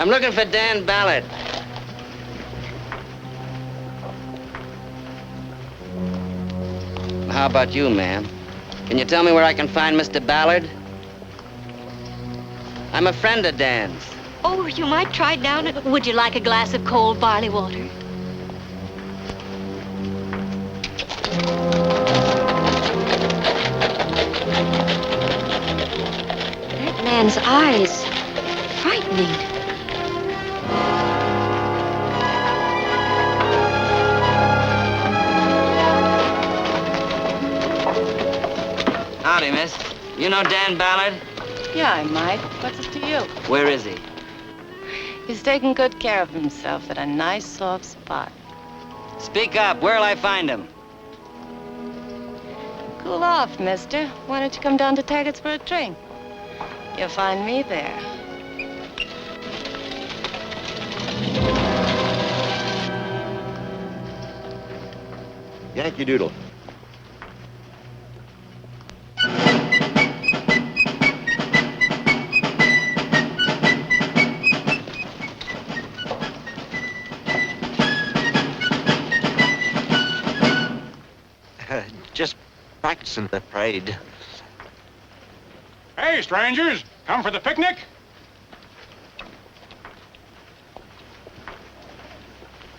I'm looking for Dan Ballard. How about you, ma'am? Can you tell me where I can find Mr. Ballard? I'm a friend of Dan's. Oh, you might try down it. Would you like a glass of cold barley water? That man's eyes. Frightening. Howdy, miss. You know Dan Ballard? Yeah, I might. What's it to you? Where is he? He's taking good care of himself at a nice, soft spot. Speak up. Where'll I find him? Cool off, mister. Why don't you come down to Taggart's for a drink? You'll find me there. Yankee Doodle. Just practicing the parade. Hey, strangers, come for the picnic?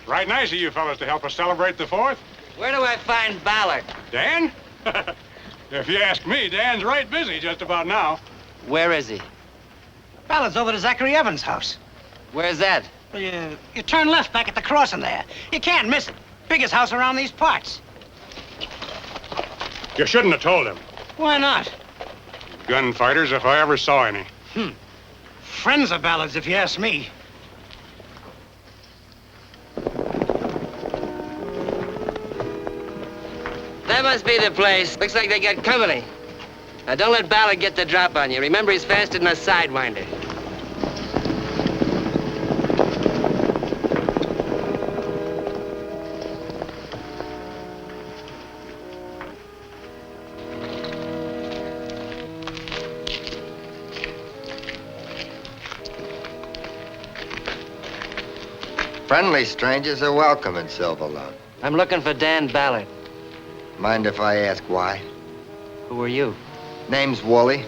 Right nice of you fellas to help us celebrate the 4th. Where do I find Ballard? Dan? If you ask me, Dan's right busy just about now. Where is he? Ballard's over to Zachary Evans' house. Where's that? Well, you turn left back at the crossing there. You can't miss it. Biggest house around these parts. You shouldn't have told him. Why not? Gunfighters, if I ever saw any. Friends of Ballard's, if you ask me. That must be the place. Looks like they got company. Now, don't let Ballard get the drop on you. Remember, he's faster than a sidewinder. Friendly strangers are welcome in Silverlone. I'm looking for Dan Ballard. Mind if I ask why? Who are you? Name's Wooly.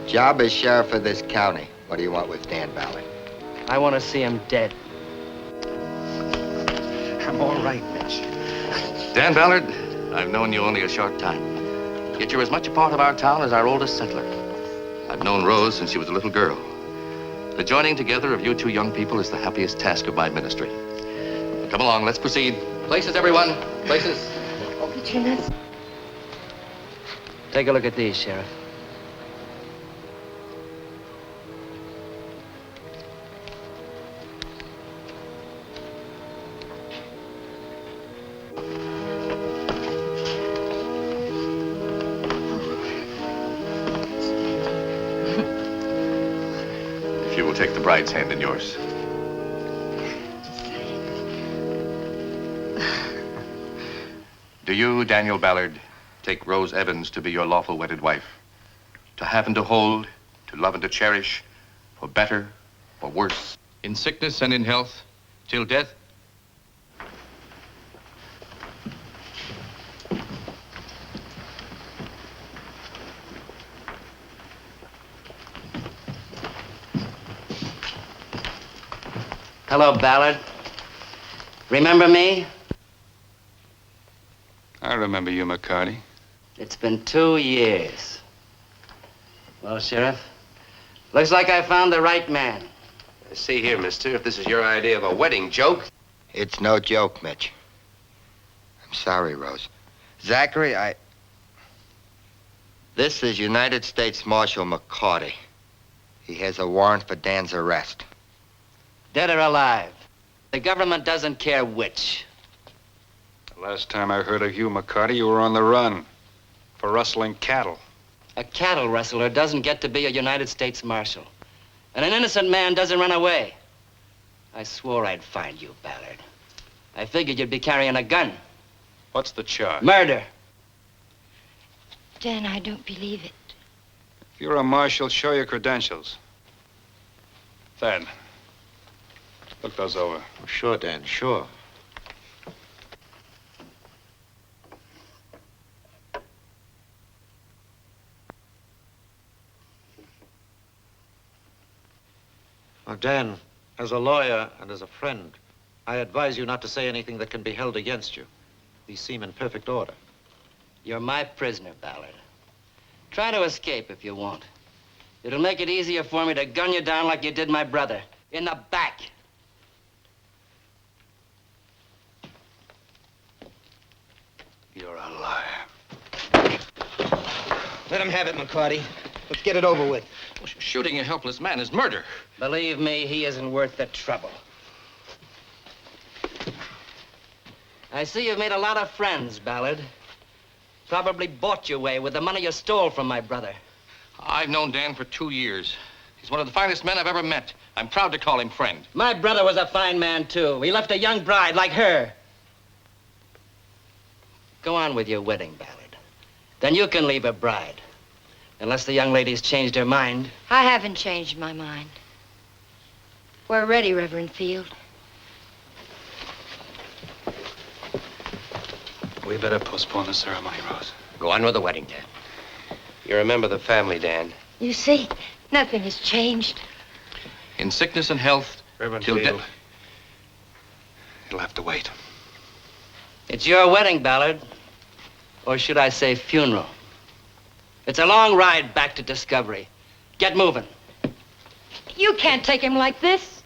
Job is sheriff of this county. What do you want with Dan Ballard? I want to see him dead. I'm all right, Mitch. Dan Ballard, I've known you only a short time. Yet you're as much a part of our town as our oldest settler. I've known Rose since she was a little girl. The joining together of you two young people is the happiest task of my ministry. Come along, let's proceed. Places, everyone. Places. Oh, but you're not... Take a look at these, Sheriff. If you will take the bride's hand in yours. Do you, Daniel Ballard, take Rose Evans to be your lawful wedded wife? To have and to hold, to love and to cherish, for better, for worse? In sickness and in health, till death? Hello, Ballard. Remember me? I remember you, McCarty. It's been 2 years. Well, Sheriff, looks like I found the right man. See here, mister, if this is your idea of a wedding joke. It's no joke, Mitch. I'm sorry, Rose. Zachary, This is United States Marshal McCarty. He has a warrant for Dan's arrest. Dead or alive. The government doesn't care which. Last time I heard of you, McCarty, you were on the run for rustling cattle. A cattle rustler doesn't get to be a United States Marshal. And an innocent man doesn't run away. I swore I'd find you, Ballard. I figured you'd be carrying a gun. What's the charge? Murder. Dan, I don't believe it. If you're a marshal, show your credentials. Then, Look those over. Sure, Dan, sure. Now, Dan, as a lawyer and as a friend, I advise you not to say anything that can be held against you. These seem in perfect order. You're my prisoner, Ballard. Try to escape if you want. It'll make it easier for me to gun you down like you did my brother. In the back. You're a liar. Let him have it, McCarty. Let's get it over with. Well, shooting a helpless man is murder. Believe me, he isn't worth the trouble. I see you've made a lot of friends, Ballard. Probably bought your way with the money you stole from my brother. I've known Dan for 2 years. He's one of the finest men I've ever met. I'm proud to call him friend. My brother was a fine man, too. He left a young bride like her. Go on with your wedding, Ballard. Then you can leave a bride. Unless the young lady's changed her mind. I haven't changed my mind. We're ready, Reverend Field. We better postpone the ceremony, Rose. Go on with the wedding, Dan. You remember the family, Dan. You see, nothing has changed. In sickness and health, Reverend till Field, death. you'll have to wait. It's your wedding, Ballard. Or should I say funeral. It's a long ride back to Discovery. Get moving. You can't take him like this.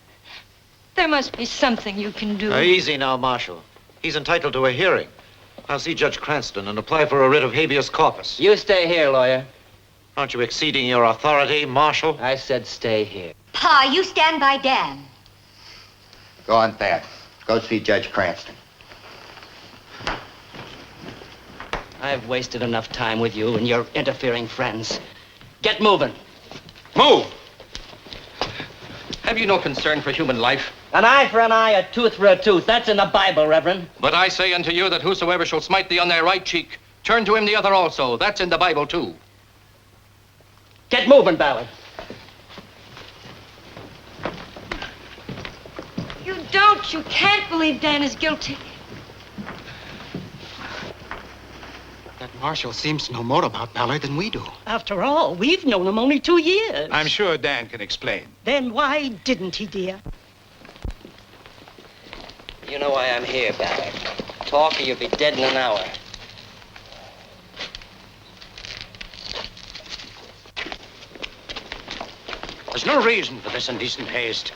There must be something you can do. Easy now, Marshal. He's entitled to a hearing. I'll see Judge Cranston and apply for a writ of habeas corpus. You stay here, lawyer. Aren't you exceeding your authority, Marshal? I said stay here. Pa, you stand by Dan. Go on, Thad. Go see Judge Cranston. I've wasted enough time with you and your interfering friends. Get moving. Move! Have you no concern for human life? An eye for an eye, a tooth for a tooth. That's in the Bible, Reverend. But I say unto you that whosoever shall smite thee on thy right cheek, turn to him the other also. That's in the Bible, too. Get moving, Ballard. You can't believe Dan is guilty. That marshal seems to know more about Ballard than we do. After all, we've known him only 2 years. I'm sure Dan can explain. Then why didn't he, dear? You know why I'm here, Ballard. Talk or you'll be dead in an hour. There's no reason for this indecent haste.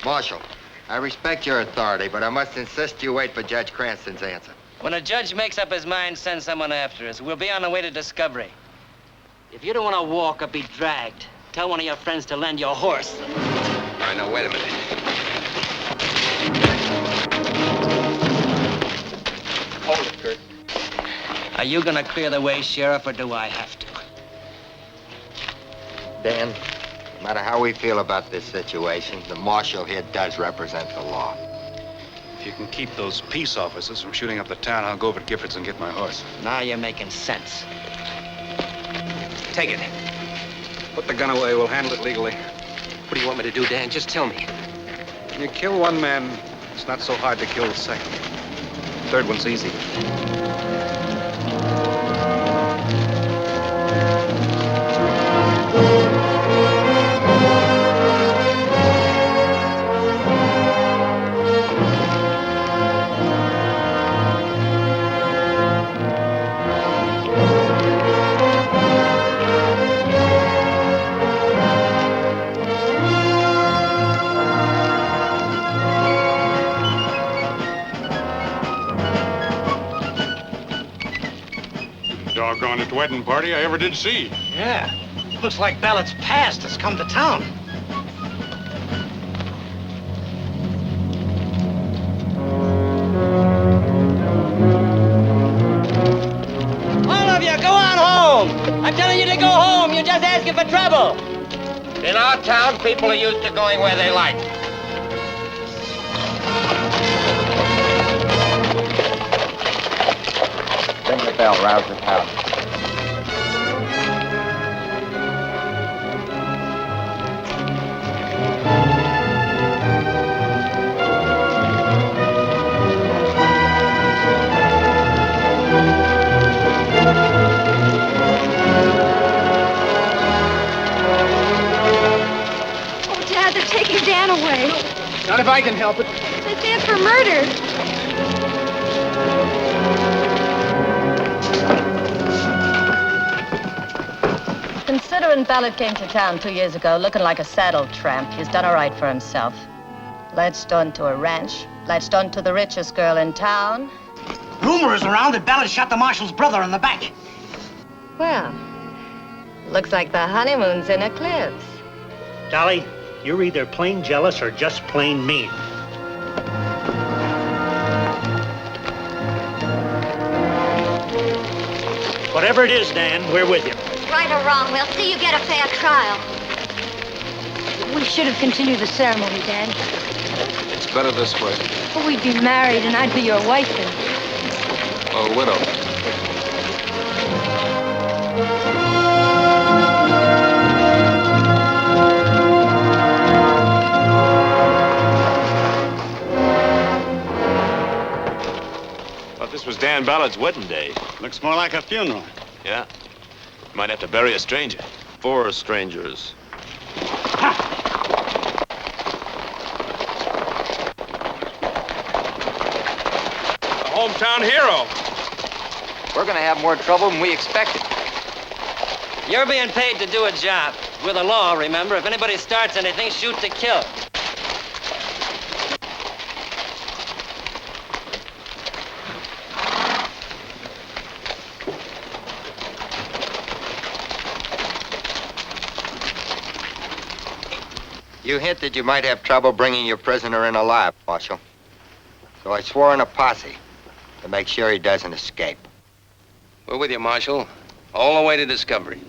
Marshal, I respect your authority, but I must insist you wait for Judge Cranston's answer. When a judge makes up his mind, send someone after us. We'll be on the way to Discovery. If you don't want to walk or be dragged, tell one of your friends to lend your horse. All right, now, wait a minute. Hold it, Kurt. Are you gonna clear the way, Sheriff, or do I have to? Dan, no matter how we feel about this situation, the marshal here does represent the law. If you can keep those peace officers from shooting up the town, I'll go over to Giffords and get my horse. Now you're making sense. Take it. Put the gun away. We'll handle it legally. What do you want me to do, Dan? Just tell me. When you kill one man, it's not so hard to kill the second. Third one's easy. Doggonest wedding party I ever did see. Yeah. Looks like Ballard's past has come to town. All of you, go on home! I'm telling you to go home. You're just asking for trouble. In our town, people are used to going where they like. Ring the bell, rouse the town. Not if I can help it. They stand for murder. Considering Ballard came to town 2 years ago looking like a saddle tramp, he's done all right for himself. Latched onto a ranch, latched onto the richest girl in town. Rumor is around that Ballard shot the marshal's brother in the back. Well, looks like the honeymoon's in eclipse. Dolly, you're either plain jealous or just plain mean. Whatever it is, Dan, we're with you. Right or wrong, we'll see you get a fair trial. We should have continued the ceremony, Dad. It's better this way. But we'd be married and I'd be your wife then. A widow. Thought this was Dan Ballard's wedding day. Looks more like a funeral. Yeah. Might have to bury a stranger. 4 strangers. A hometown hero. We're gonna have more trouble than we expected. You're being paid to do a job. We're the law, remember? If anybody starts anything, shoot to kill. You hinted you might have trouble bringing your prisoner in alive, Marshal. So I swore in a posse to make sure he doesn't escape. We're with you, Marshal. All the way to discovery.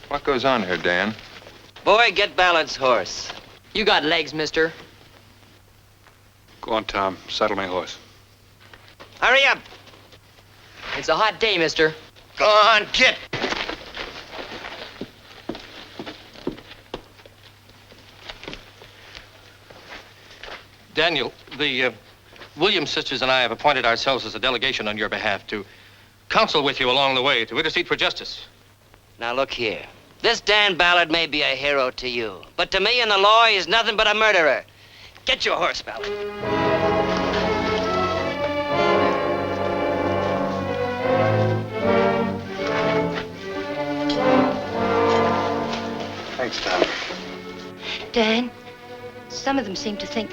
What goes on here, Dan? Boy, get Ballard's horse. You got legs, mister. Go on, Tom. Saddle my horse. Hurry up. It's a hot day, mister. Go on, get. Daniel, the Williams sisters and I have appointed ourselves as a delegation on your behalf to counsel with you along the way, to intercede for justice. Now look here. This Dan Ballard may be a hero to you, but to me in the law, he's nothing but a murderer. Get your horse, Ballard. Thanks, Tom. Dan, some of them seem to think...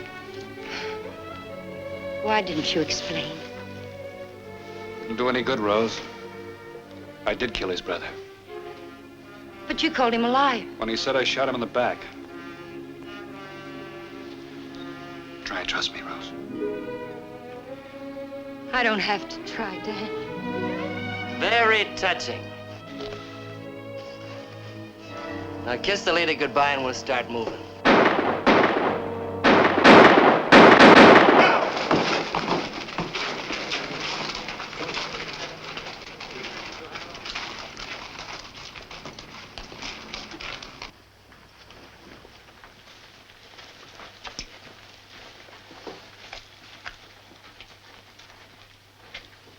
Why didn't you explain? Didn't do any good, Rose. I did kill his brother. But you called him a liar. When he said I shot him in the back. Try and trust me, Rose. I don't have to try, Dan. Very touching. Now kiss the lady goodbye and we'll start moving.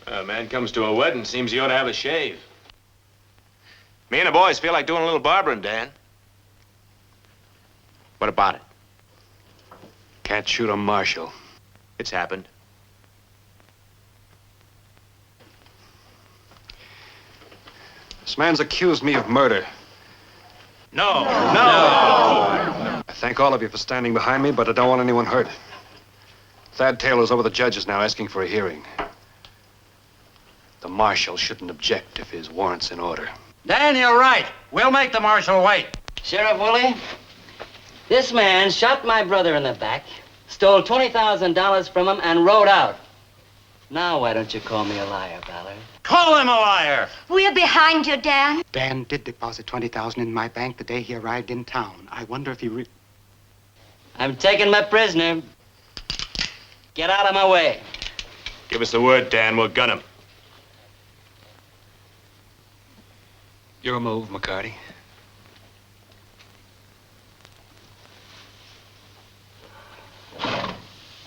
A man comes to a wedding, seems he ought to have a shave. Me and the boys feel like doing a little barbering, Dan. What about it? Can't shoot a marshal. It's happened. This man's accused me of murder. No. I thank all of you for standing behind me, but I don't want anyone hurt. Thad Taylor's over the judges now asking for a hearing. The marshal shouldn't object if his warrant's in order. Dan, you're right. We'll make the marshal wait. Sheriff Woolley, this man shot my brother in the back, stole $20,000 from him, and rode out. Now why don't you call me a liar, Ballard? Call him a liar. We're behind you, Dan. Dan did deposit $20,000 in my bank the day he arrived in town. I wonder if he I'm taking my prisoner. Get out of my way. Give us the word, Dan. We'll gun him. Your move, McCarty.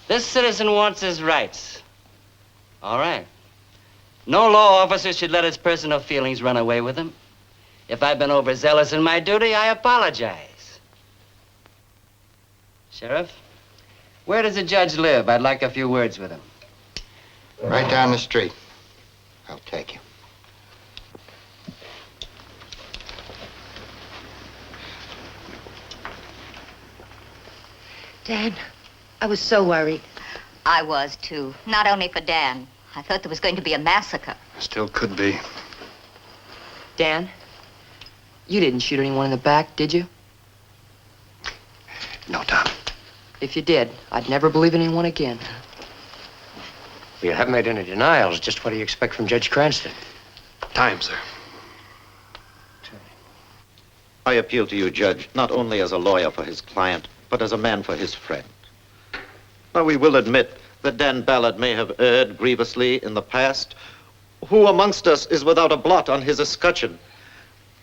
This citizen wants his rights. All right. No law officer should let his personal feelings run away with him. If I've been overzealous in my duty, I apologize. Sheriff, where does the judge live? I'd like a few words with him. Right down the street. I'll take you. Dan, I was so worried. I was, too. Not only for Dan. I thought there was going to be a massacre. Still could be. Dan, you didn't shoot anyone in the back, did you? No, Tom. If you did, I'd never believe anyone again. You haven't made any denials. Just what do you expect from Judge Cranston? Time, sir. I appeal to you, Judge, not only as a lawyer for his client, but as a man for his friend. Now, we will admit that Dan Ballard may have erred grievously in the past. Who amongst us is without a blot on his escutcheon?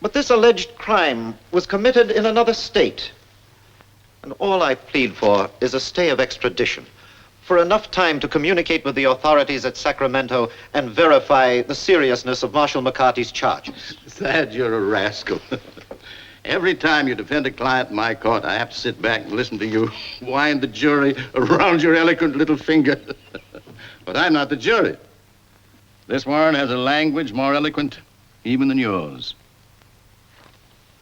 But this alleged crime was committed in another state. And all I plead for is a stay of extradition, for enough time to communicate with the authorities at Sacramento and verify the seriousness of Marshal McCarty's charges. Thad, you're a rascal. Every time you defend a client in my court, I have to sit back and listen to you wind the jury around your eloquent little finger. But I'm not the jury. This warrant has a language more eloquent even than yours.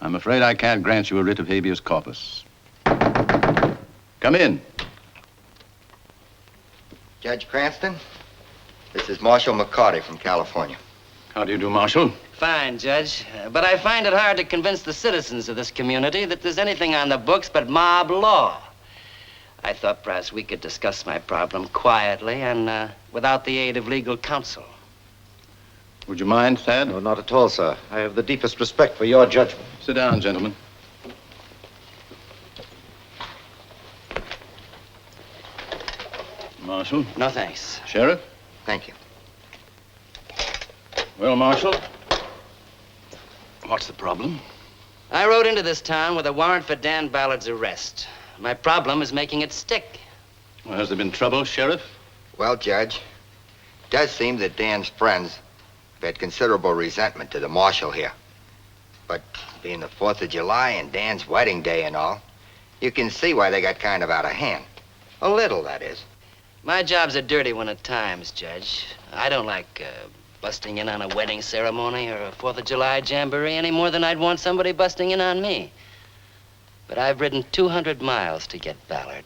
I'm afraid I can't grant you a writ of habeas corpus. Come in. Judge Cranston, this is Marshal McCarty from California. How do you do, Marshal? Fine, Judge. But I find it hard to convince the citizens of this community that there's anything on the books but mob law. I thought perhaps we could discuss my problem quietly and without the aid of legal counsel. Would you mind, Thad? No, not at all, sir. I have the deepest respect for your judgment. Sit down, gentlemen. Marshal? No, thanks. Sheriff? Thank you. Well, Marshal, what's the problem? I rode into this town with a warrant for Dan Ballard's arrest. My problem is making it stick. Well, has there been trouble, Sheriff? Well, Judge, it does seem that Dan's friends have had considerable resentment to the marshal here. But being the 4th of July and Dan's wedding day and all, you can see why they got kind of out of hand. A little, that is. My job's a dirty one at times, Judge. I don't like busting in on a wedding ceremony or a 4th of July jamboree any more than I'd want somebody busting in on me. But I've ridden 200 miles to get Ballard.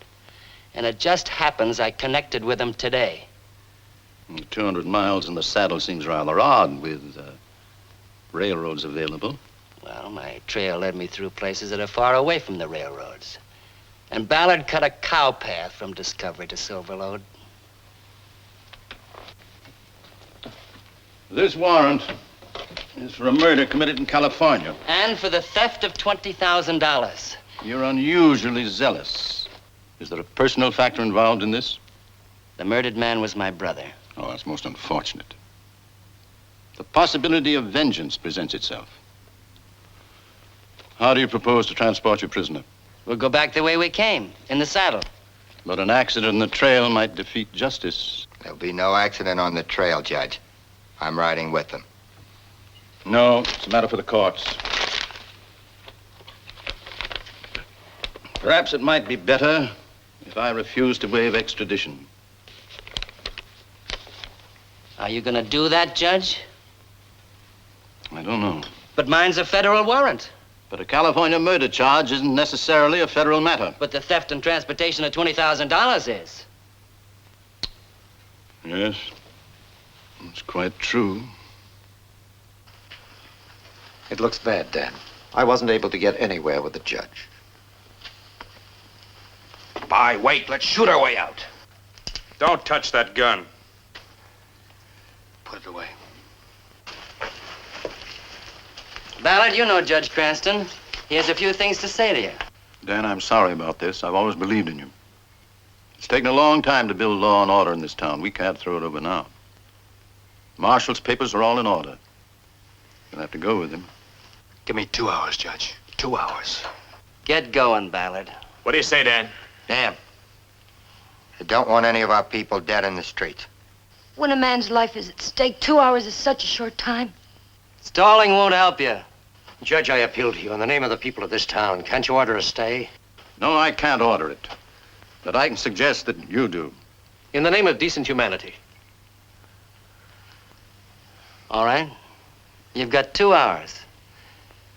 And it just happens I connected with him today. 200 miles in the saddle seems rather odd with railroads available. Well, my trail led me through places that are far away from the railroads. And Ballard cut a cow path from Discovery to Silver Lode. This warrant is for a murder committed in California. And for the theft of $20,000. You're unusually zealous. Is there a personal factor involved in this? The murdered man was my brother. Oh, that's most unfortunate. The possibility of vengeance presents itself. How do you propose to transport your prisoner? We'll go back the way we came, in the saddle. But an accident in the trail might defeat justice. There'll be no accident on the trail, Judge. I'm riding with them. No, it's a matter for the courts. Perhaps it might be better if I refuse to waive extradition. Are you gonna do that, Judge? I don't know. But mine's a federal warrant. But a California murder charge isn't necessarily a federal matter. But the theft and transportation of $20,000 is. Yes, it's quite true. It looks bad, Dan. I wasn't able to get anywhere with the judge. Wait, let's shoot our way out. Don't touch that gun. Put it away. Ballard, you know Judge Cranston. He has a few things to say to you. Dan, I'm sorry about this. I've always believed in you. It's taken a long time to build law and order in this town. We can't throw it over now. Marshall's papers are all in order. You'll have to go with him. Give me 2 hours, Judge. 2 hours. Get going, Ballard. What do you say, Dan? Dan, I don't want any of our people dead in the streets. When a man's life is at stake, 2 hours is such a short time. Stalling won't help you. Judge, I appeal to you in the name of the people of this town. Can't you order a stay? No, I can't order it. But I can suggest that you do. In the name of decent humanity. All right. You've got 2 hours.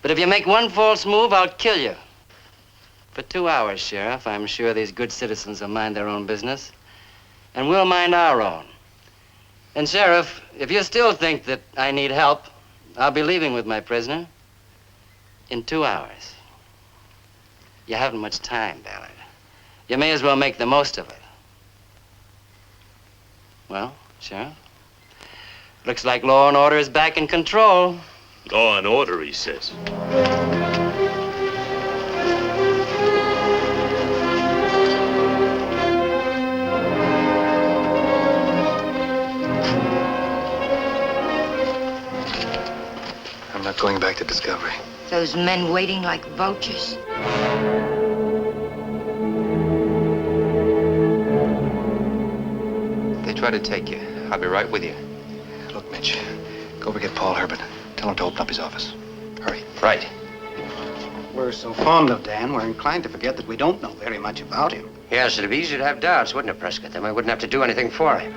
But if you make one false move, I'll kill you. For 2 hours, Sheriff, I'm sure these good citizens will mind their own business. And we'll mind our own. And, Sheriff, if you still think that I need help, I'll be leaving with my prisoner in 2 hours. You haven't much time, Ballard. You may as well make the most of it. Well, Sheriff, looks like law and order is back in control. Law and order, he says. I'm not going back to Discovery. Those men waiting like vultures. They try to take you. I'll be right with you. Look, Mitch, go over get Paul Herbert. Tell him to open up his office. Hurry. Right. We're so fond of Dan, we're inclined to forget that we don't know very much about him. Yes, it'd be easy to have doubts, wouldn't it, Prescott? Then we wouldn't have to do anything for him.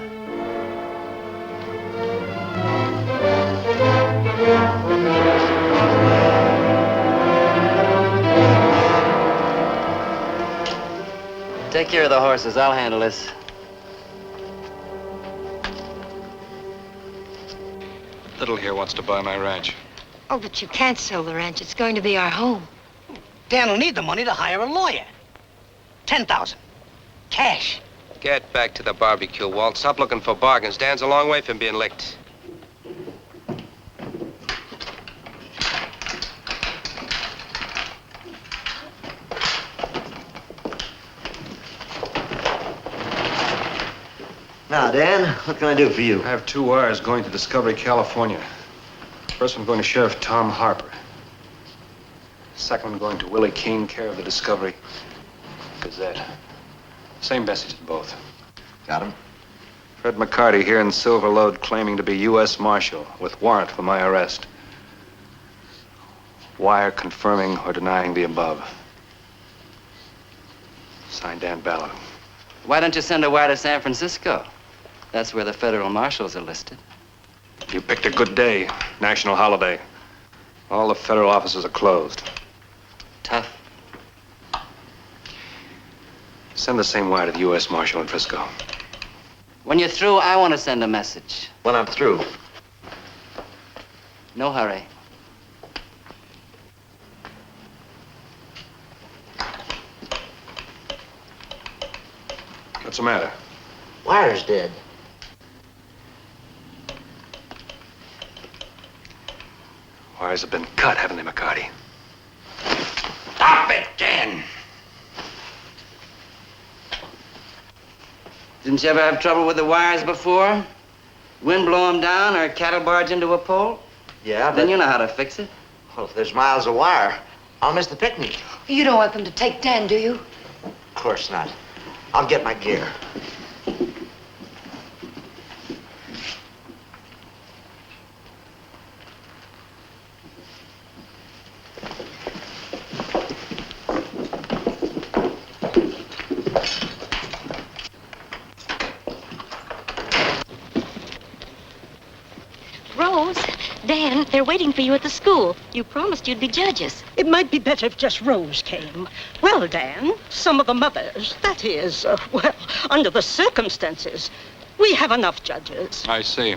Take care of the horses. I'll handle this. Little here wants to buy my ranch. Oh, but you can't sell the ranch. It's going to be our home. Dan will need the money to hire a lawyer. 10,000. Cash. Get back to the barbecue, Walt. Stop looking for bargains. Dan's a long way from being licked. Now, Dan, what can I do for you? I have 2 wires going to Discovery, California. First one going to Sheriff Tom Harper. Second one going to Willie King, care of the Discovery Gazette. Same message in both. Got him? Fred McCarty here in Silver Lode claiming to be U.S. Marshal with warrant for my arrest. Wire confirming or denying the above. Signed, Dan Ballard. Why don't you send a wire to San Francisco? That's where the federal marshals are listed. You picked a good day. National holiday. All the federal offices are closed. Tough. Send the same wire to the U.S. Marshal in Frisco. When you're through, I want to send a message. When I'm through. No hurry. What's the matter? Wire's dead. Wires have been cut, haven't they, McCarty? Stop it, Dan. Didn't you ever have trouble with the wires before? Wind blow them down or cattle barge into a pole? Yeah, but... Then you know how to fix it. Well, if there's miles of wire, I'll miss the picnic. You don't want them to take Dan, do you? Of course not. I'll get my gear. Rose, Dan, they're waiting for you at the school. You promised you'd be judges. It might be better if just Rose came. Well, Dan, some of the mothers, that is, well, under the circumstances, we have enough judges. I see.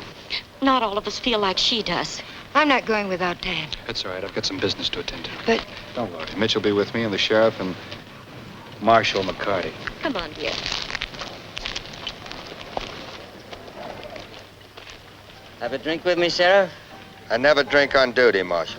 Not all of us feel like she does. I'm not going without Dan. That's all right. I've got some business to attend to. But... Don't worry. Mitch will be with me and the sheriff and Marshal McCarty. Come on, dear. Have a drink with me, Sheriff? I never drink on duty, Marshal.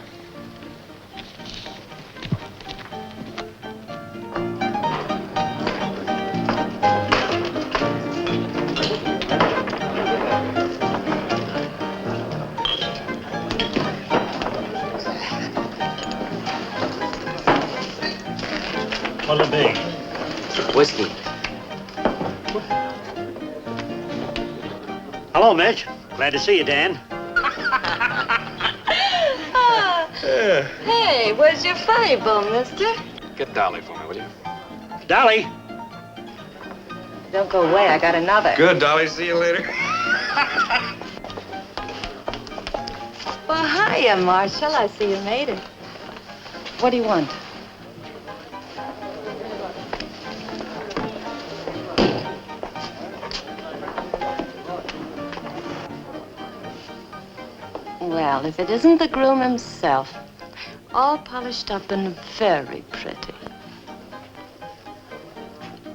What'll it be? Whiskey. Hello, Mitch. Glad to see you, Dan. Hey, where's your funny bone, mister? Get Dolly for me, will you? Dolly. Don't go away, I got another. Good, Dolly. See you later. Well, hiya, Marshall. I see you made it. What do you want? Well, if it isn't the groom himself, all polished up and very pretty.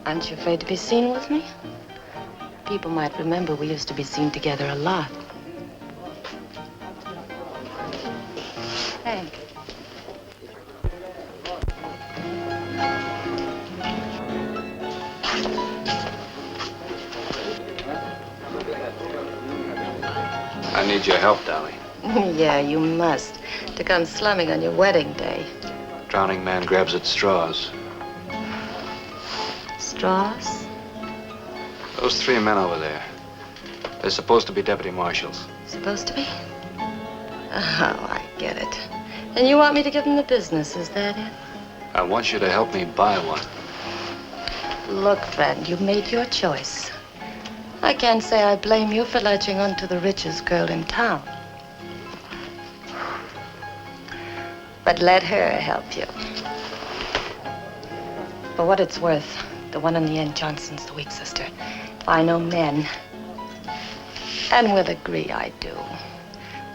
Aren't you afraid to be seen with me? People might remember we used to be seen together a lot. Thanks. I need your help, Dolly. Yeah, you must. To come slumming on your wedding day. Drowning man grabs at straws. Straws? Those three men over there. They're supposed to be deputy marshals. Supposed to be? Oh, I get it. And you want me to give them the business, is that it? I want you to help me buy one. Look, friend, you've made your choice. I can't say I blame you for latching on to the richest girl in town. But let her help you. For what it's worth, the one in the end, Johnson's the weak sister. If I know men, and will agree I do.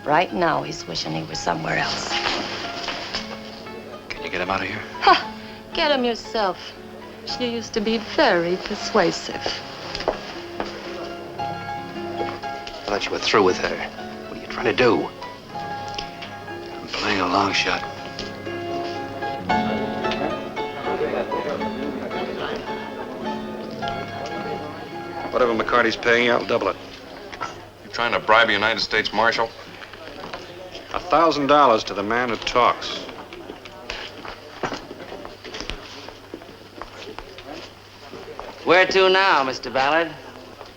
Right now, he's wishing he was somewhere else. Can you get him out of here? Ha! Get him yourself. She used to be very persuasive. I thought you were through with her. What are you trying to do? I'm playing a long shot. Whatever McCarty's paying you, I'll double it. You trying to bribe a United States Marshal? $1,000 to the man who talks. Where to now, Mr. Ballard?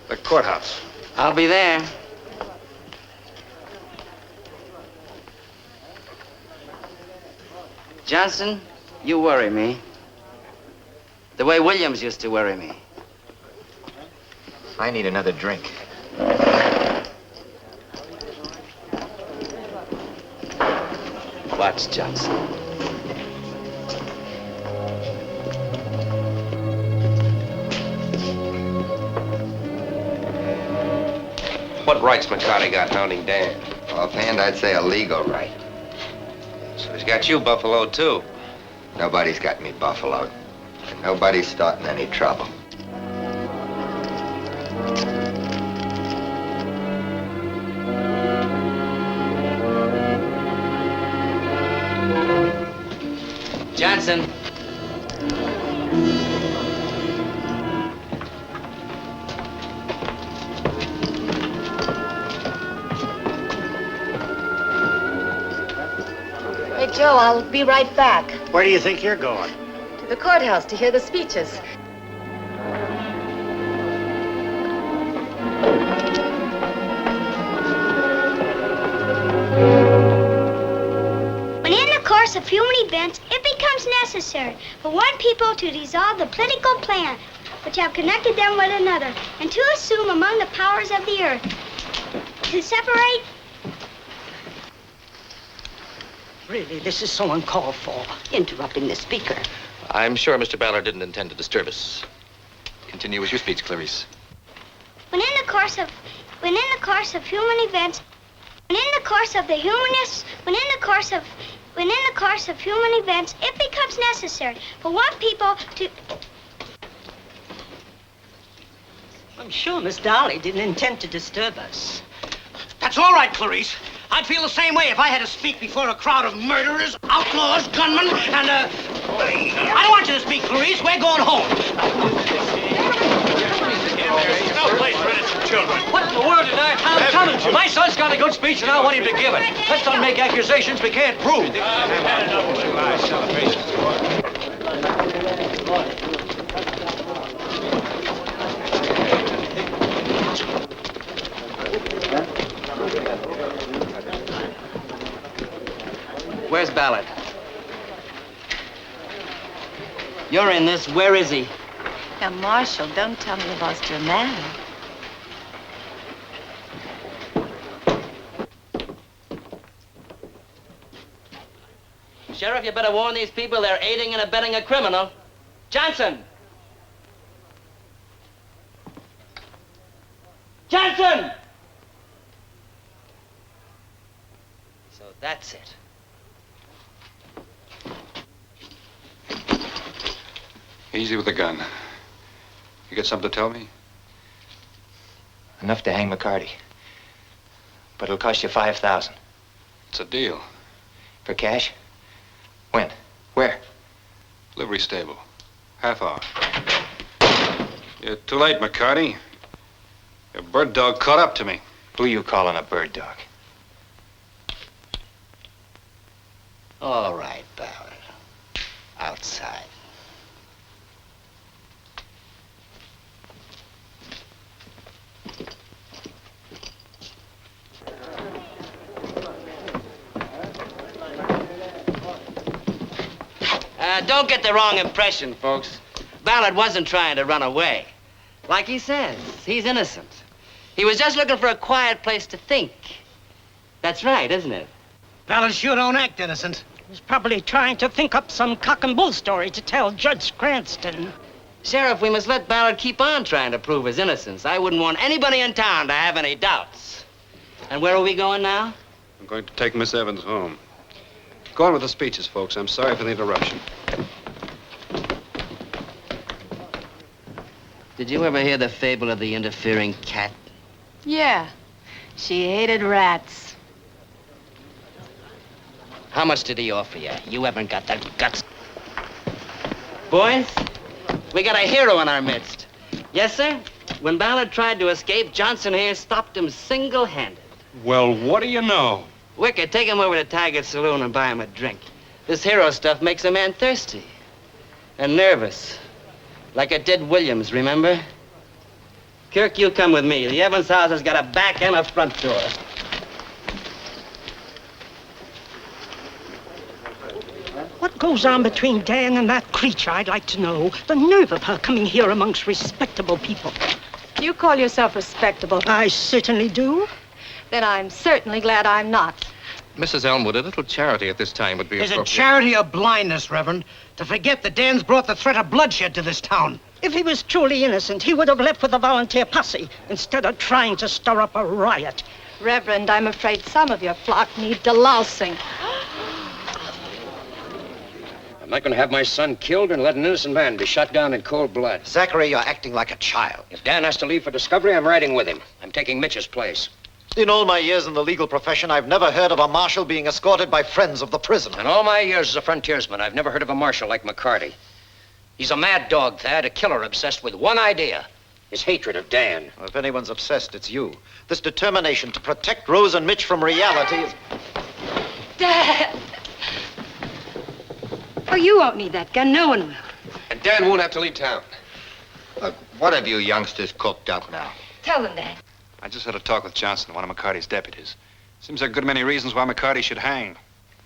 The courthouse. I'll be there. Johnson, you worry me. The way Williams used to worry me. I need another drink. Watch, Johnson. What rights McCarty got hounding Dan? Offhand, I'd say a legal right. So he's got you buffaloed, too. Nobody's got me buffaloed. And nobody's starting any trouble. Johnson. Hey, Joe, I'll be right back. Where do you think you're going? To the courthouse to hear the speeches. When in the course of human events, it becomes necessary for one people to dissolve the political plan which have connected them with another, and to assume among the powers of the earth, to separate. Really, this is so uncalled for, interrupting the speaker. I'm sure Mr. Ballard didn't intend to disturb us. Continue with your speech, Clarice. When in the course of human events, when in the course of human events, it becomes necessary for one people to. I'm sure Miss Dolly didn't intend to disturb us. That's all right, Clarice. I'd feel the same way if I had to speak before a crowd of murderers, outlaws, gunmen, and, I don't want you to speak, Clarice. We're going home. No place for innocent children. What in the world did our town coming to? My son's got a good speech, and I want him to give it. Let's not make accusations we can't prove. Where's Ballard? You're in this. Where is he? Now, Marshal, don't tell me you lost your man. Sheriff, you better warn these people they're aiding and abetting a criminal. Johnson! Johnson! So that's it. Easy with the gun. You got something to tell me? Enough to hang McCarty. But it'll cost you $5,000. It's a deal. For cash? When? Where? Livery stable. Half hour. You're too late, McCarty. Your bird dog caught up to me. Who you calling a bird dog? All right, Ballard. Outside. Don't get the wrong impression, folks. Ballard wasn't trying to run away. Like he says, he's innocent. He was just looking for a quiet place to think. That's right, isn't it? Ballard sure don't act innocent. He's probably trying to think up some cock and bull story to tell Judge Cranston. Sheriff, we must let Ballard keep on trying to prove his innocence. I wouldn't want anybody in town to have any doubts. And where are we going now? I'm going to take Miss Evans home. Go on with the speeches, folks. I'm sorry for the interruption. Did you ever hear the fable of the interfering cat? Yeah. She hated rats. How much did he offer you? You haven't got the guts. Boys, we got a hero in our midst. Yes, sir? When Ballard tried to escape, Johnson here stopped him single-handed. Well, what do you know? Wicked, take him over to Tiger's saloon and buy him a drink. This hero stuff makes a man thirsty and nervous. Like it did Williams, remember? Kirk, you come with me. The Evans house has got a back and a front door. What goes on between Dan and that creature, I'd like to know. The nerve of her coming here amongst respectable people. You call yourself respectable? I certainly do. Then I'm certainly glad I'm not. Mrs. Elmwood, a little charity at this time would be Is it appropriate. charity or blindness, Reverend, to forget that Dan's brought the threat of bloodshed to this town? If he was truly innocent, he would have left with the volunteer posse instead of trying to stir up a riot. Reverend, I'm afraid some of your flock need delousing. I'm not going to have my son killed and let an innocent man be shot down in cold blood. Zachary, you're acting like a child. If Dan has to leave for Discovery, I'm riding with him. I'm taking Mitch's place. In all my years in the legal profession, I've never heard of a marshal being escorted by friends of the prisoner. In all my years as a frontiersman, I've never heard of a marshal like McCarty. He's a mad dog, Thad, a killer obsessed with one idea, his hatred of Dan. Well, if anyone's obsessed, it's you. This determination to protect Rose and Mitch from reality is... Dad! Oh, you won't need that gun. No one will. And Dan won't have to leave town. What have you youngsters cooked up now? Tell them, Dad. I just had a talk with Johnson, one of McCarty's deputies. Seems there are a good many reasons why McCarty should hang.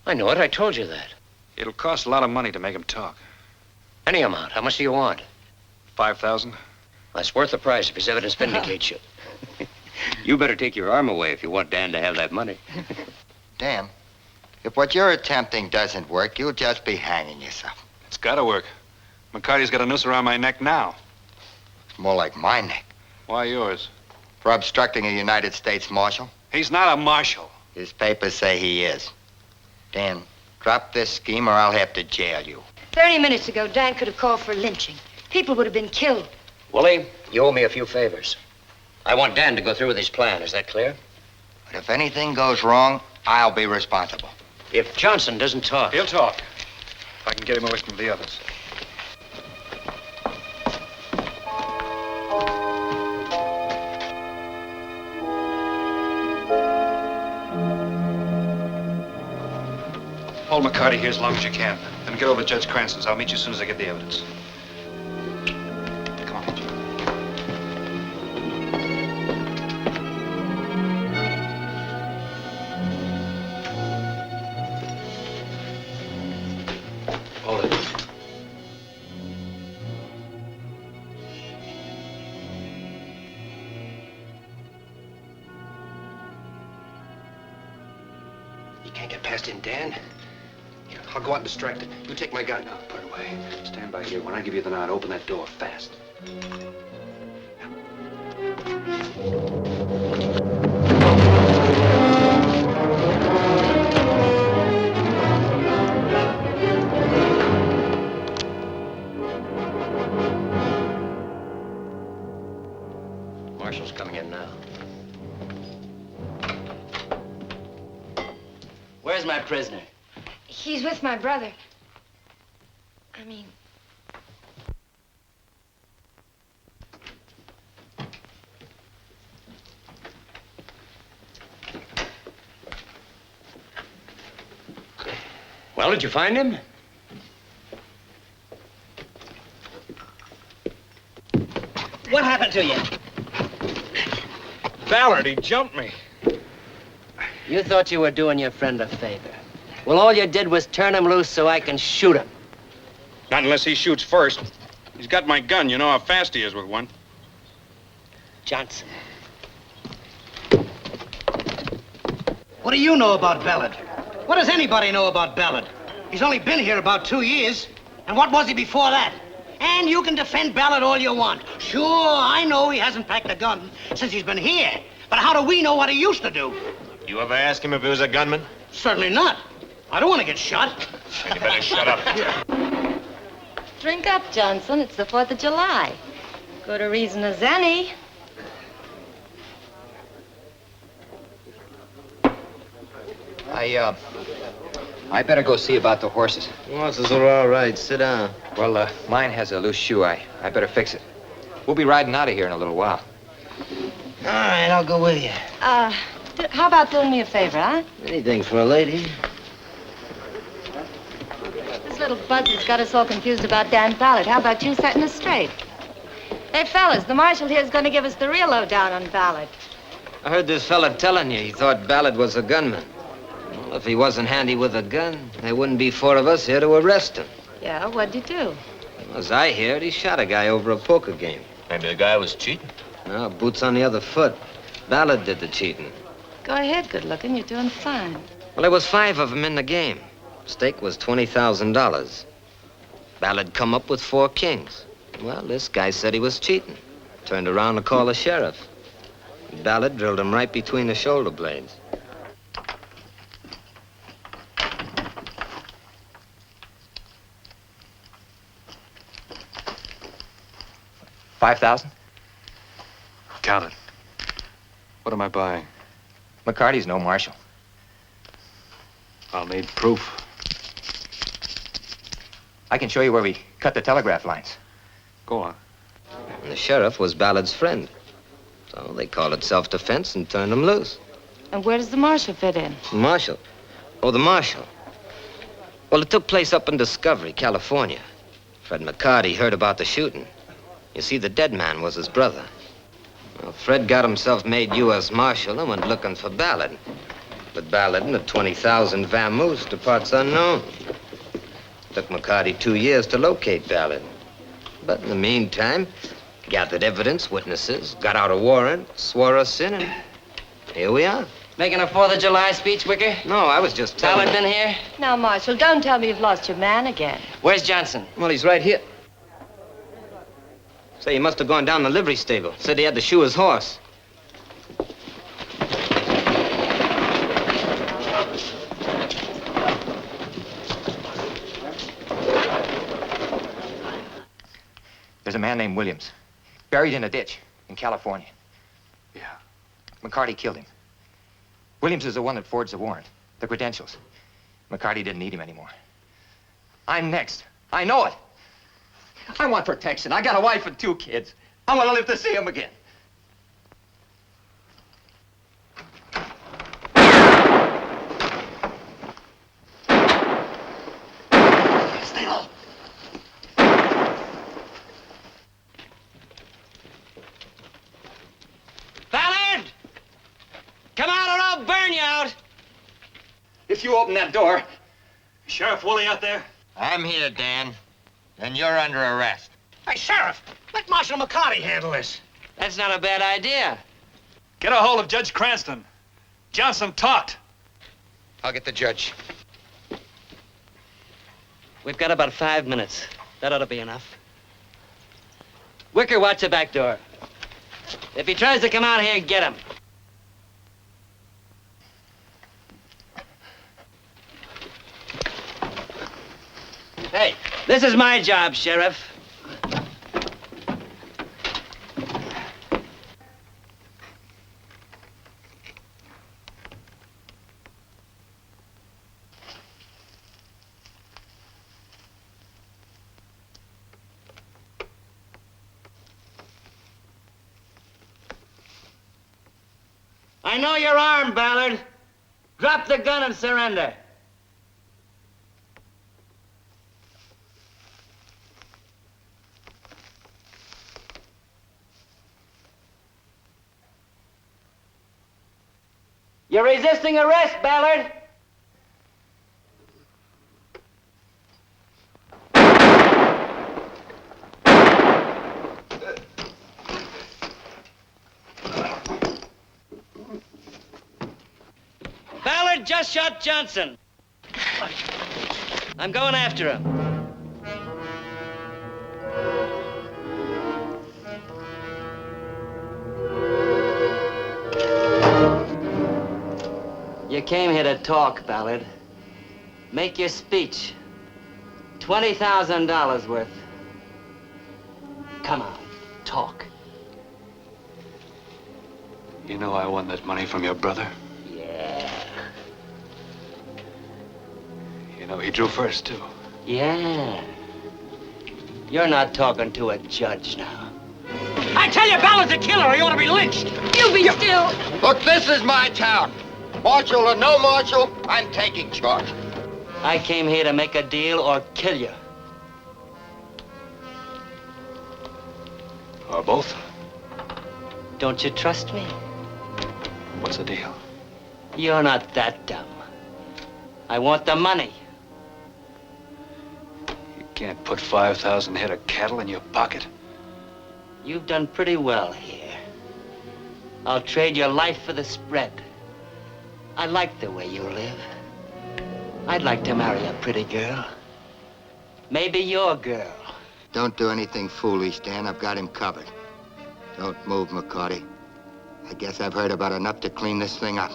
I know it. I told you that. It'll cost a lot of money to make him talk. Any amount. How much do you want? 5,000. That's worth the price if his evidence vindicates you. You better take your arm away if you want Dan to have that money. Dan, if what you're attempting doesn't work, you'll just be hanging yourself. It's gotta work. McCarty's got a noose around my neck now. It's more like my neck. Why yours? For obstructing a United States Marshal. He's not a marshal. His papers say he is. Dan, drop this scheme or I'll have to jail you. 30 minutes ago, Dan could have called for lynching. People would have been killed. Willie, you owe me a few favors. I want Dan to go through with his plan. Is that clear? But if anything goes wrong, I'll be responsible. If Johnson doesn't talk... He'll talk. If I can get him away from the others. Hold McCarty here as long as you can. Then get over to Judge Cranston's. I'll meet you as soon as I get the evidence. Come on, Judge. Hold it. You can't get past him, Dan. Here, I'll go out and distract him. You take my gun. Now, put it away. Stand by here. When I give you the nod, open that door fast. Marshal's coming in now. Where's my prisoner? He's with my brother. I mean... Well, did you find him? What happened to you? Ballard, he jumped me. You thought you were doing your friend a favor. Well, all you did was turn him loose so I can shoot him. Not unless he shoots first. He's got my gun. You know how fast he is with one. Johnson. What do you know about Ballard? What does anybody know about Ballard? He's only been here about 2 years. And what was he before that? And you can defend Ballard all you want. Sure, I know he hasn't packed a gun since he's been here. But how do we know what he used to do? You ever ask him if he was a gunman? Certainly not. I don't want to get shot. You better shut up. Drink up, Johnson. It's the 4th of July. Good a reason as any. I better go see about the horses. Horses are all right. Sit down. Well, mine has a loose shoe. I better fix it. We'll be riding out of here in a little while. All right, I'll go with you. How about doing me a favor, huh? Anything for a lady. This little buzz has got us all confused about Dan Ballard. How about you setting us straight? Hey, fellas, the marshal here is going to give us the real lowdown on Ballard. I heard this fella telling you he thought Ballard was a gunman. Well, if he wasn't handy with a gun, there wouldn't be 4 of us here to arrest him. Yeah, what'd you do? As I hear it, he shot a guy over a poker game. Maybe the guy was cheating. No, boots on the other foot. Ballard did the cheating. Go ahead, good looking. You're doing fine. Well, there was 5 of them in the game. Stake was $20,000. Ballard come up with 4 kings. Well, this guy said he was cheating. Turned around to call the sheriff. Ballard drilled him right between the shoulder blades. $5,000? Count it. What am I buying? McCarty's no marshal. I'll need proof. I can show you where we cut the telegraph lines. Go on. And the sheriff was Ballard's friend. So they called it self-defense and turned him loose. And where does the marshal fit in? Marshal? Oh, the marshal. Well, it took place up in Discovery, California. Fred McCarty heard about the shooting. You see, the dead man was his brother. Well, Fred got himself made U.S. Marshal and went looking for Ballard. But Ballard and the 20,000 vamoose to parts unknown. Took McCarty 2 years to locate Ballard. But in the meantime, gathered evidence, witnesses, got out a warrant, swore us in, and here we are. Making a 4th of July speech, Wicker? No, I was just telling... Ballard been here? Now, Marshal, don't tell me you've lost your man again. Where's Johnson? Well, he's right here. Say, he must have gone down the livery stable. Said he had to shoe his horse. There's a man named Williams, buried in a ditch in California. Yeah. McCarty killed him. Williams is the one that forged the warrant, the credentials. McCarty didn't need him anymore. I'm next. I know it. I want protection. I got a wife and 2 kids. I want to live to see them again. criminal! Ballard! Come out or I'll burn you out! If you open that door... Sheriff Woolley out there? I'm here, Dan. And you're under arrest. Hey, Sheriff, let Marshal McCarty handle this. That's not a bad idea. Get a hold of Judge Cranston. Johnson talked. I'll get the judge. We've got about 5 minutes. That ought to be enough. Wicker, watch the back door. If he tries to come out here, get him. Hey, this is my job, Sheriff. I know you're armed, Ballard. Drop the gun and surrender. You're resisting arrest, Ballard. Ballard just shot Johnson. I'm going after him. You came here to talk, Ballard. Make your speech. $20,000 worth. Come on, talk. You know I won that money from your brother? Yeah. You know he drew first, too. Yeah. You're not talking to a judge now. I tell you, Ballard's a killer. He ought to be lynched. You be still. Look, this is my town. Marshal or no marshal, I'm taking charge. I came here to make a deal or kill you. Or both. Don't you trust me? What's the deal? You're not that dumb. I want the money. You can't put 5,000 head of cattle in your pocket. You've done pretty well here. I'll trade your life for the spread. I like the way you live. I'd like to marry a pretty girl. Maybe your girl. Don't do anything foolish, Dan. I've got him covered. Don't move, McCarty. I guess I've heard about enough to clean this thing up.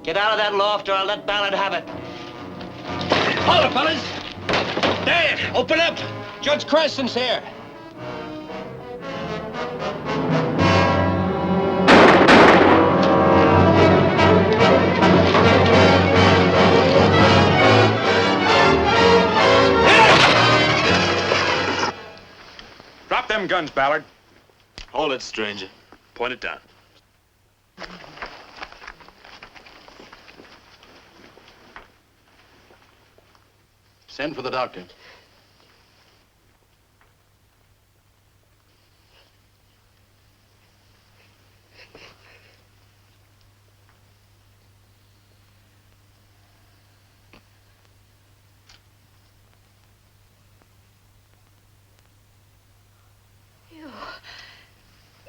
Get out of that loft or I'll let Ballard have it. Hold it, fellas. Dan, open up. Judge Cranston's here. Drop them guns, Ballard. Hold it, stranger. Point it down. Send for the doctor.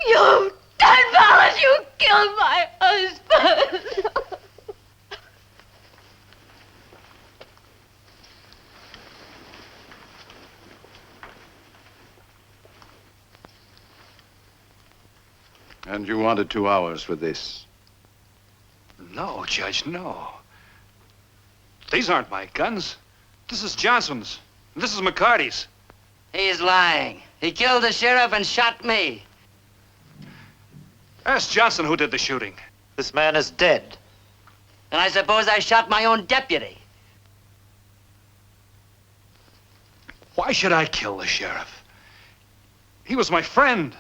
You dead Ballard! You killed my husband! And you wanted 2 hours for this? No, Judge, no. These aren't my guns. This is Johnson's. This is McCarty's. He's lying. He killed the sheriff and shot me. Ask Johnson who did the shooting. This man is dead. And I suppose I shot my own deputy. Why should I kill the sheriff? He was my friend.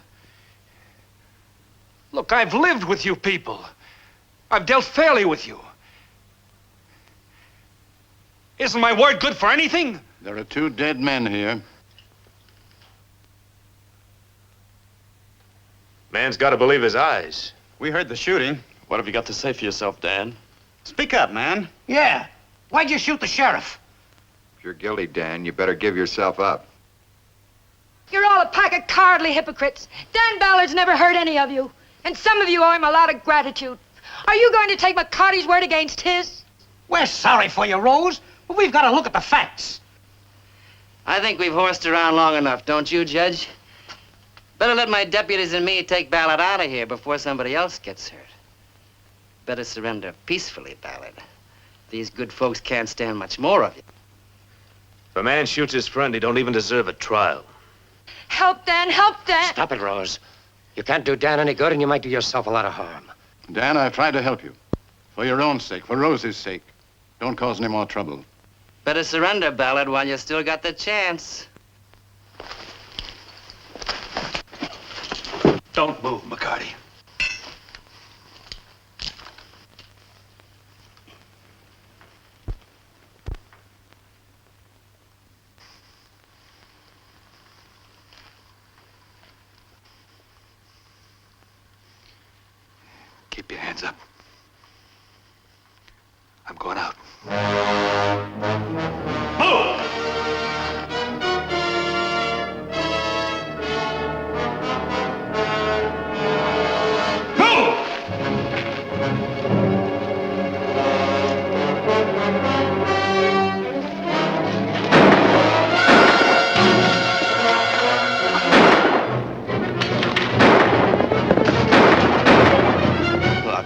Look, I've lived with you people. I've dealt fairly with you. Isn't my word good for anything? There are 2 dead men here. Man's got to believe his eyes. We heard the shooting. What have you got to say for yourself, Dan? Speak up, man. Yeah. Why'd you shoot the sheriff? If you're guilty, Dan, you better give yourself up. You're all a pack of cowardly hypocrites. Dan Ballard's never hurt any of you. And some of you owe him a lot of gratitude. Are you going to take McCarty's word against his? We're sorry for you, Rose, but we've got to look at the facts. I think we've horsed around long enough, don't you, Judge? Better let my deputies and me take Ballard out of here before somebody else gets hurt. Better surrender peacefully, Ballard. These good folks can't stand much more of you. If a man shoots his friend, he don't even deserve a trial. Help, Dan, help, Dan. Stop it, Rose. You can't do Dan any good, and you might do yourself a lot of harm. Dan, I've tried to help you. For your own sake, for Rose's sake. Don't cause any more trouble. Better surrender, Ballard, while you still got the chance. Don't move, McCarty. Keep your hands up. I'm going out. Move!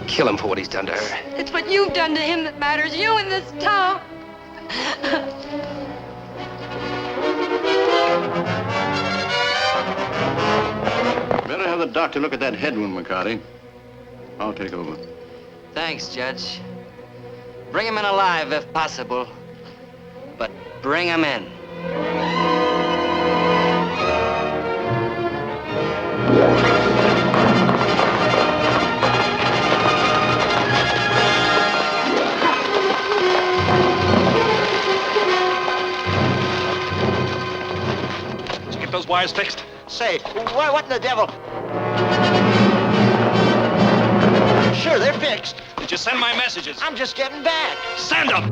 Kill him for what he's done to her. It's what you've done to him that matters. You in this town. Better have the doctor look at that head wound, McCarty. I'll take over. Thanks, Judge. Bring him in alive, if possible. But bring him in. Those wires fixed? Say, what in the devil? Sure, they're fixed. Did you send my messages? I'm just getting back. Stand up!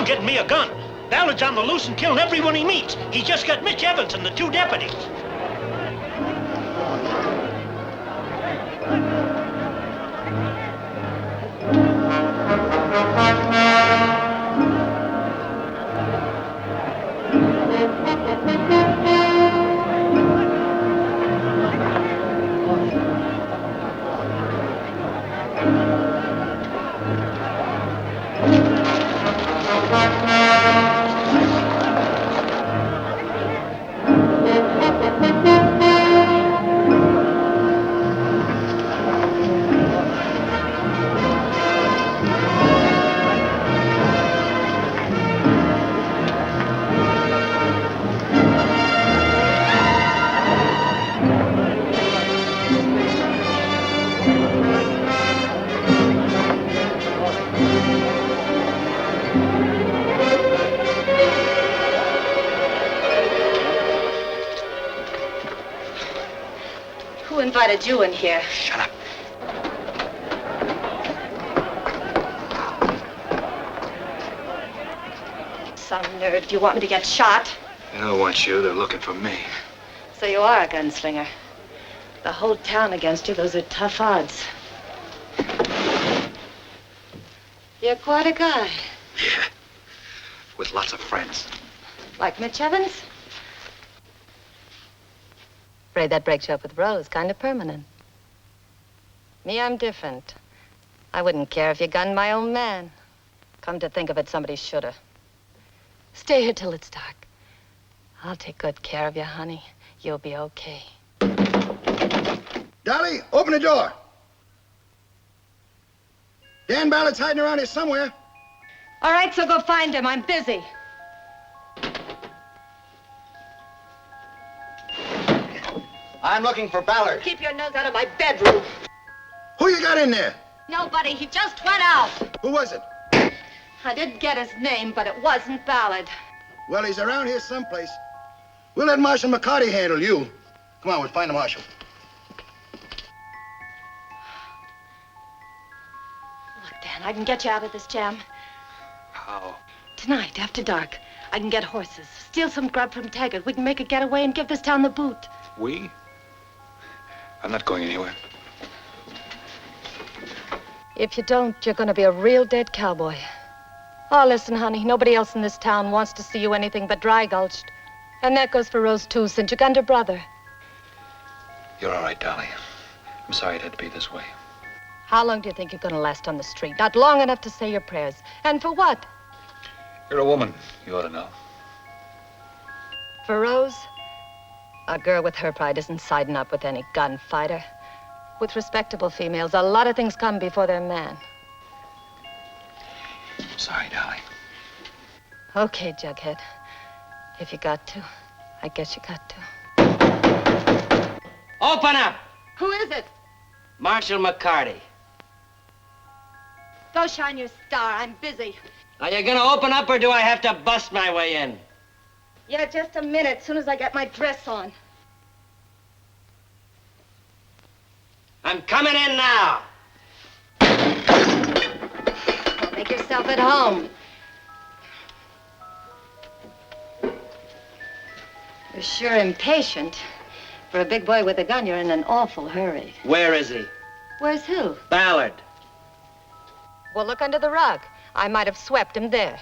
Getting me a gun. Ballard's on the loose and killing everyone he meets. He's just got Mitch Evans and the 2 deputies. Who invited you in here? Shut up. some nerve. Do you want me to get shot? They don't want you. They're looking for me. So you are a gunslinger. The whole town against you, those are tough odds. You're quite a guy. Yeah. With lots of friends. Like Mitch Evans? Afraid that breaks you up with Rose. Kind of permanent. Me, I'm different. I wouldn't care if you gunned my own man. Come to think of it, somebody shoulda. Stay here till it's dark. I'll take good care of you, honey. You'll be okay. Dolly, open the door. Dan Ballard's hiding around here somewhere. All right, so go find him. I'm busy. I'm looking for Ballard. Keep your nose out of my bedroom. Who you got in there? Nobody. He just went out. Who was it? I didn't get his name, but it wasn't Ballard. Well, he's around here someplace. We'll let Marshal McCarty handle you. Come on, we'll find the marshal. Look, Dan, I can get you out of this jam. How? Tonight, after dark, I can get horses, steal some grub from Taggart. We can make a getaway and give this town the boot. We? I'm not going anywhere. If you don't, you're going to be a real dead cowboy. Oh, listen, honey, nobody else in this town wants to see you anything but dry-gulched. And that goes for Rose, too, since you gunned her brother. You're all right, Dolly. I'm sorry it had to be this way. How long do you think you're going to last on the street? Not long enough to say your prayers. And for what? You're a woman. You ought to know. For Rose? A girl with her pride isn't siding up with any gunfighter. With respectable females, a lot of things come before their man. Sorry, Dolly. Okay, Jughead. If you got to, I guess you got to. Open up! Who is it? Marshal McCarty. Go shine your star. I'm busy. Are you gonna open up, or do I have to bust my way in? Yeah, just a minute, as soon as I get my dress on. I'm coming in now. Make yourself at home. You're sure impatient. For a big boy with a gun, you're in an awful hurry. Where is he? Where's who? Ballard. Well, look under the rug. I might have swept him there.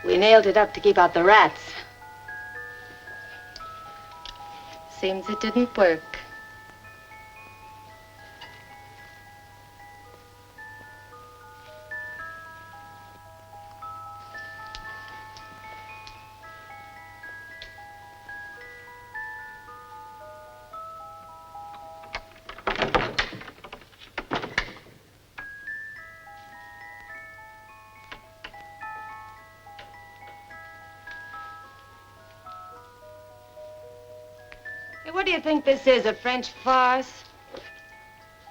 We nailed it up to keep out the rats. Seems it didn't work. What do you think this is, a French farce?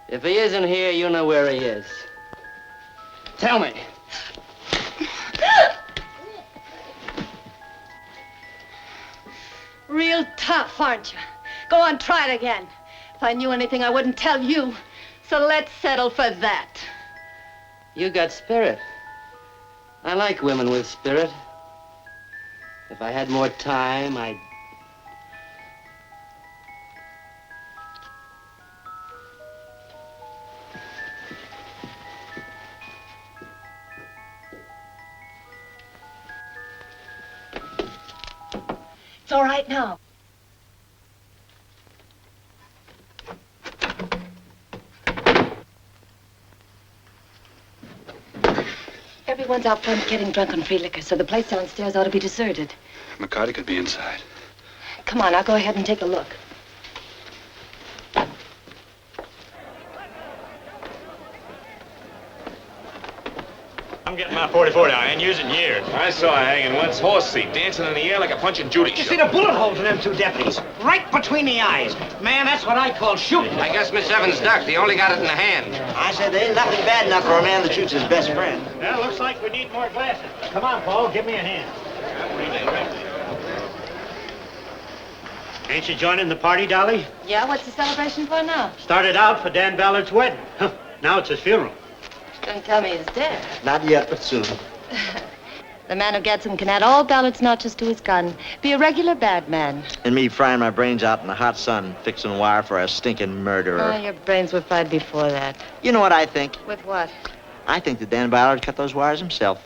If he isn't here, you know where he is. Tell me. Real tough, aren't you? Go on, try it again. If I knew anything, I wouldn't tell you. So let's settle for that. You got spirit. I like women with spirit. If I had more time, I'd... It's all right now. Everyone's out front getting drunk on free liquor, so the place downstairs ought to be deserted. McCarty could be inside. Come on, I'll go ahead and take a look. I'm getting my 44 down. I ain't used it in years. I saw her hanging once, horse seat, dancing in the air like a Punch and Judy You show. see the bullet holes in them two deputies? Right between the eyes. Man, that's what I call shooting. I guess Miss Evans ducked. He only got it in the hand. I said there ain't nothing bad enough for a man that shoots his best friend. Well, looks like we need more glasses. Come on, Paul, give me a hand. Ain't you joining the party, Dolly? Yeah, what's the celebration for now? Started out for Dan Ballard's wedding. Now it's his funeral. Don't tell me he's dead. Not yet, but soon. The man who gets him can add all Ballard's notches to his gun. Be a regular bad man. And me frying my brains out in the hot sun, fixing wire for a stinking murderer. Oh, your brains were fried before that. You know what I think? With what? I think that Dan Ballard cut those wires himself.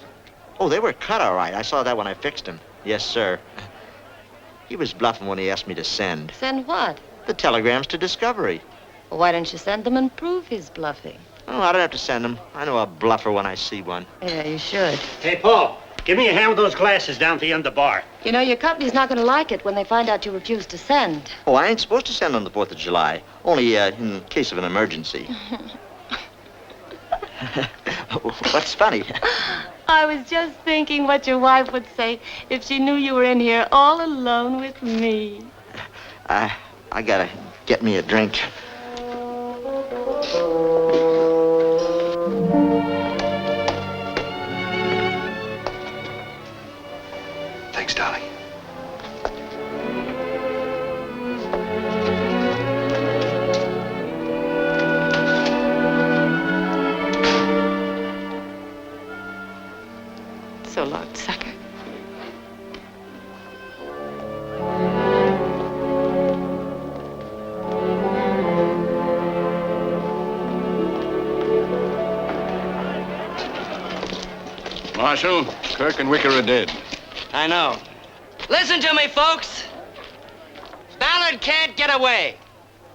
Oh, they were cut all right. I saw that when I fixed them. Yes, sir. He was bluffing when he asked me to send. Send what? The telegrams to Discovery. Well, why don't you send them and prove he's bluffing? Oh, I don't have to send them. I know a bluffer when I see one. Yeah, you should. Hey, Paul, give me a hand with those glasses down at the end of the bar. You know, your company's not going to like it when they find out you refuse to send. Oh, I ain't supposed to send on the 4th of July. Only in case of an emergency. What's funny? I was just thinking what your wife would say if she knew you were in here all alone with me. I gotta get me a drink. Thanks, Dolly. So long, sucker. Marshal, Kirk and Wicker are dead. I know. Listen to me, folks. Ballard can't get away.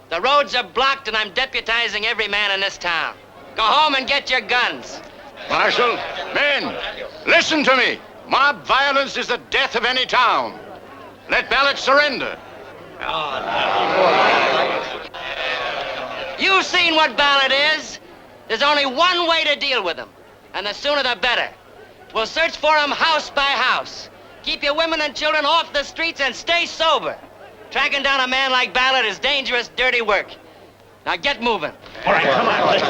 The roads are blocked, and I'm deputizing every man in this town. Go home and get your guns. Marshal, men, listen to me. Mob violence is the death of any town. Let Ballard surrender. You've seen what Ballard is. There's only one way to deal with him, and the sooner the better. We'll search for him house by house. Keep your women and children off the streets and stay sober. Tracking down a man like Ballard is dangerous, dirty work. Now get moving. All right, come on, let's...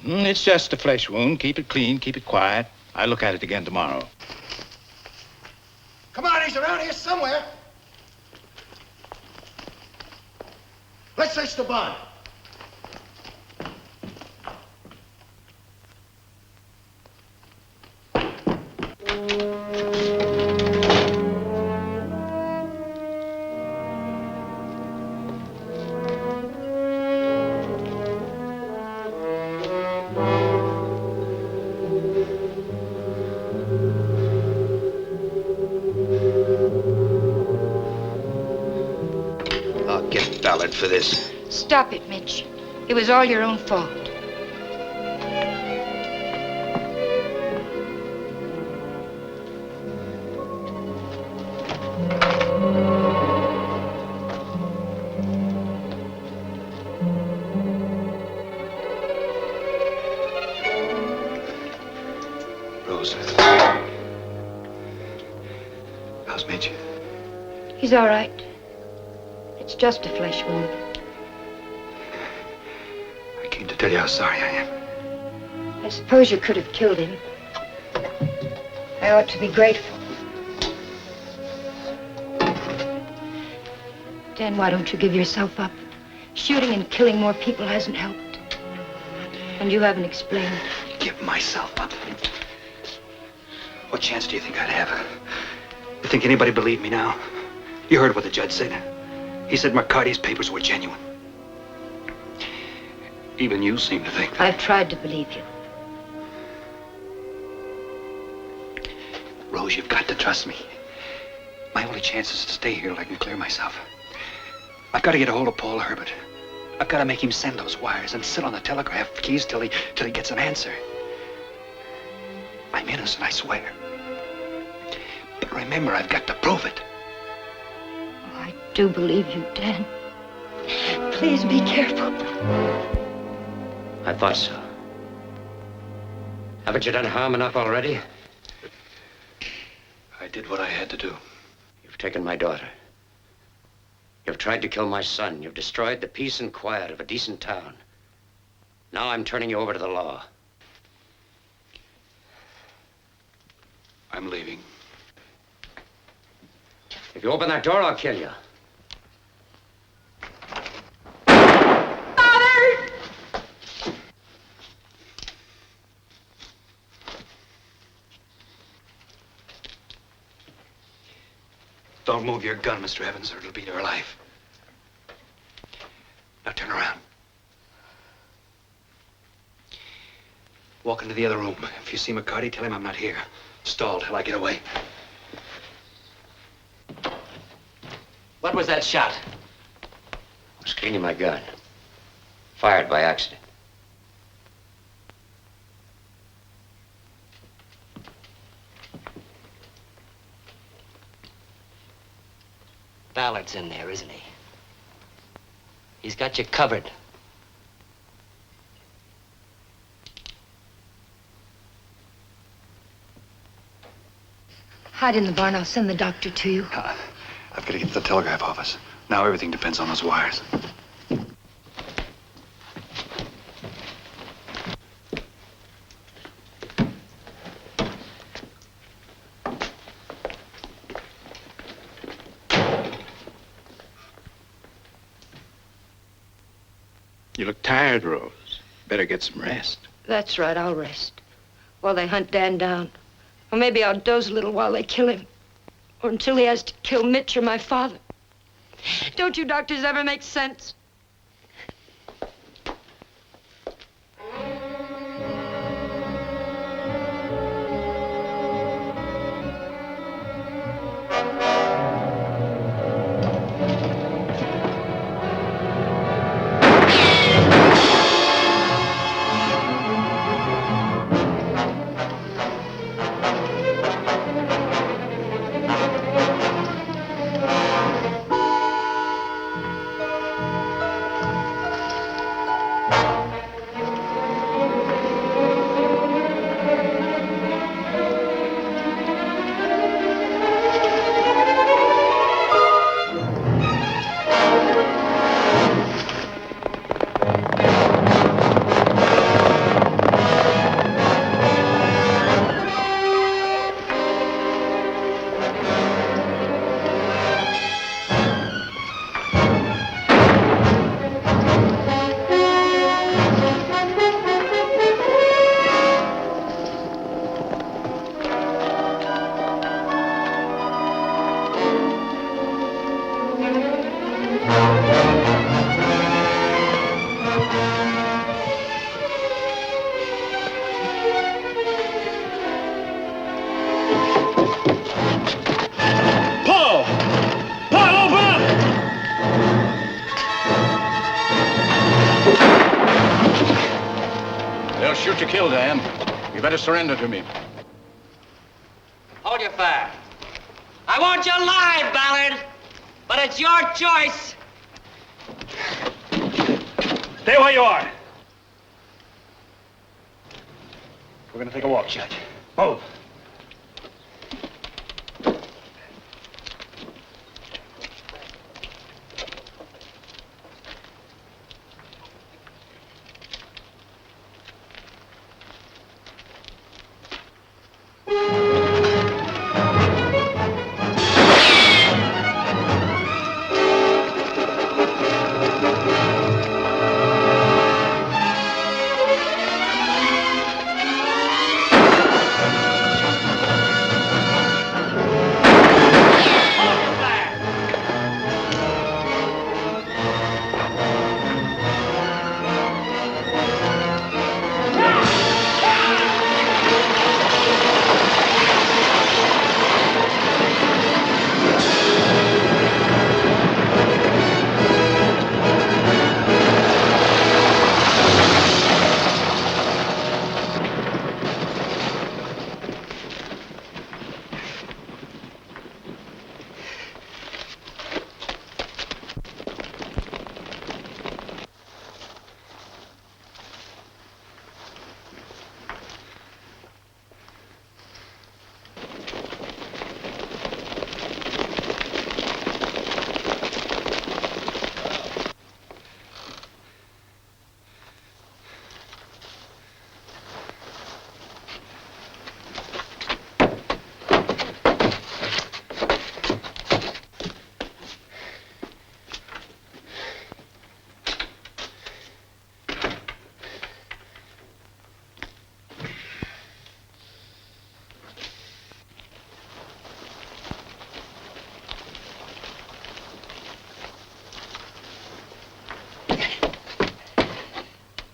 It's just a flesh wound. Keep it clean, keep it quiet. I'll look at it again tomorrow. Come on, he's around here somewhere. Let's search the barn. I'll get Ballard for this. Stop it, Mitch. It was all your own fault. Rose. How's Mitch? He's all right. It's just a flesh wound. I came to tell you how sorry I am. I suppose you could have killed him. I ought to be grateful. Dan, why don't you give yourself up? Shooting and killing more people hasn't helped. And you haven't explained. Give myself up. What chance do you think I'd have? You think anybody believed me now? You heard what the judge said. He said McCarty's papers were genuine. Even you seem to think that. I've tried to believe you. Rose, you've got to trust me. My only chance is to stay here till I can clear myself. I've got to get a hold of Paul Herbert. I've got to make him send those wires and sit on the telegraph keys till he gets an answer. I'm innocent, I swear. But remember, I've got to prove it. I do believe you, Dan. Please be careful. I thought so. Haven't you done harm enough already? I did what I had to do. You've taken my daughter. You've tried to kill my son. You've destroyed the peace and quiet of a decent town. Now I'm turning you over to the law. I'm leaving. If you open that door, I'll kill you. Don't move your gun, Mr. Evans, or it'll be your life. Now turn around. Walk into the other room. If you see McCarty, tell him I'm not here. Stall till I get away. What was that shot? I was cleaning my gun. Fired by accident. Ballard's in there, isn't he? He's got you covered. Hide in the barn. I'll send the doctor to you. I've got to get to the telegraph office. Now everything depends on those wires. You look tired, Rose. Better get some rest. That's right. I'll rest while they hunt Dan down. Or maybe I'll doze a little while they kill him. Or until he has to kill Mitch or my father. Don't you doctors ever make sense? Shoot to kill, Dan. You better surrender to me. Hold your fire. I want you alive, Ballard. But it's your choice. Stay where you are. We're going to take a walk, Judge. Move.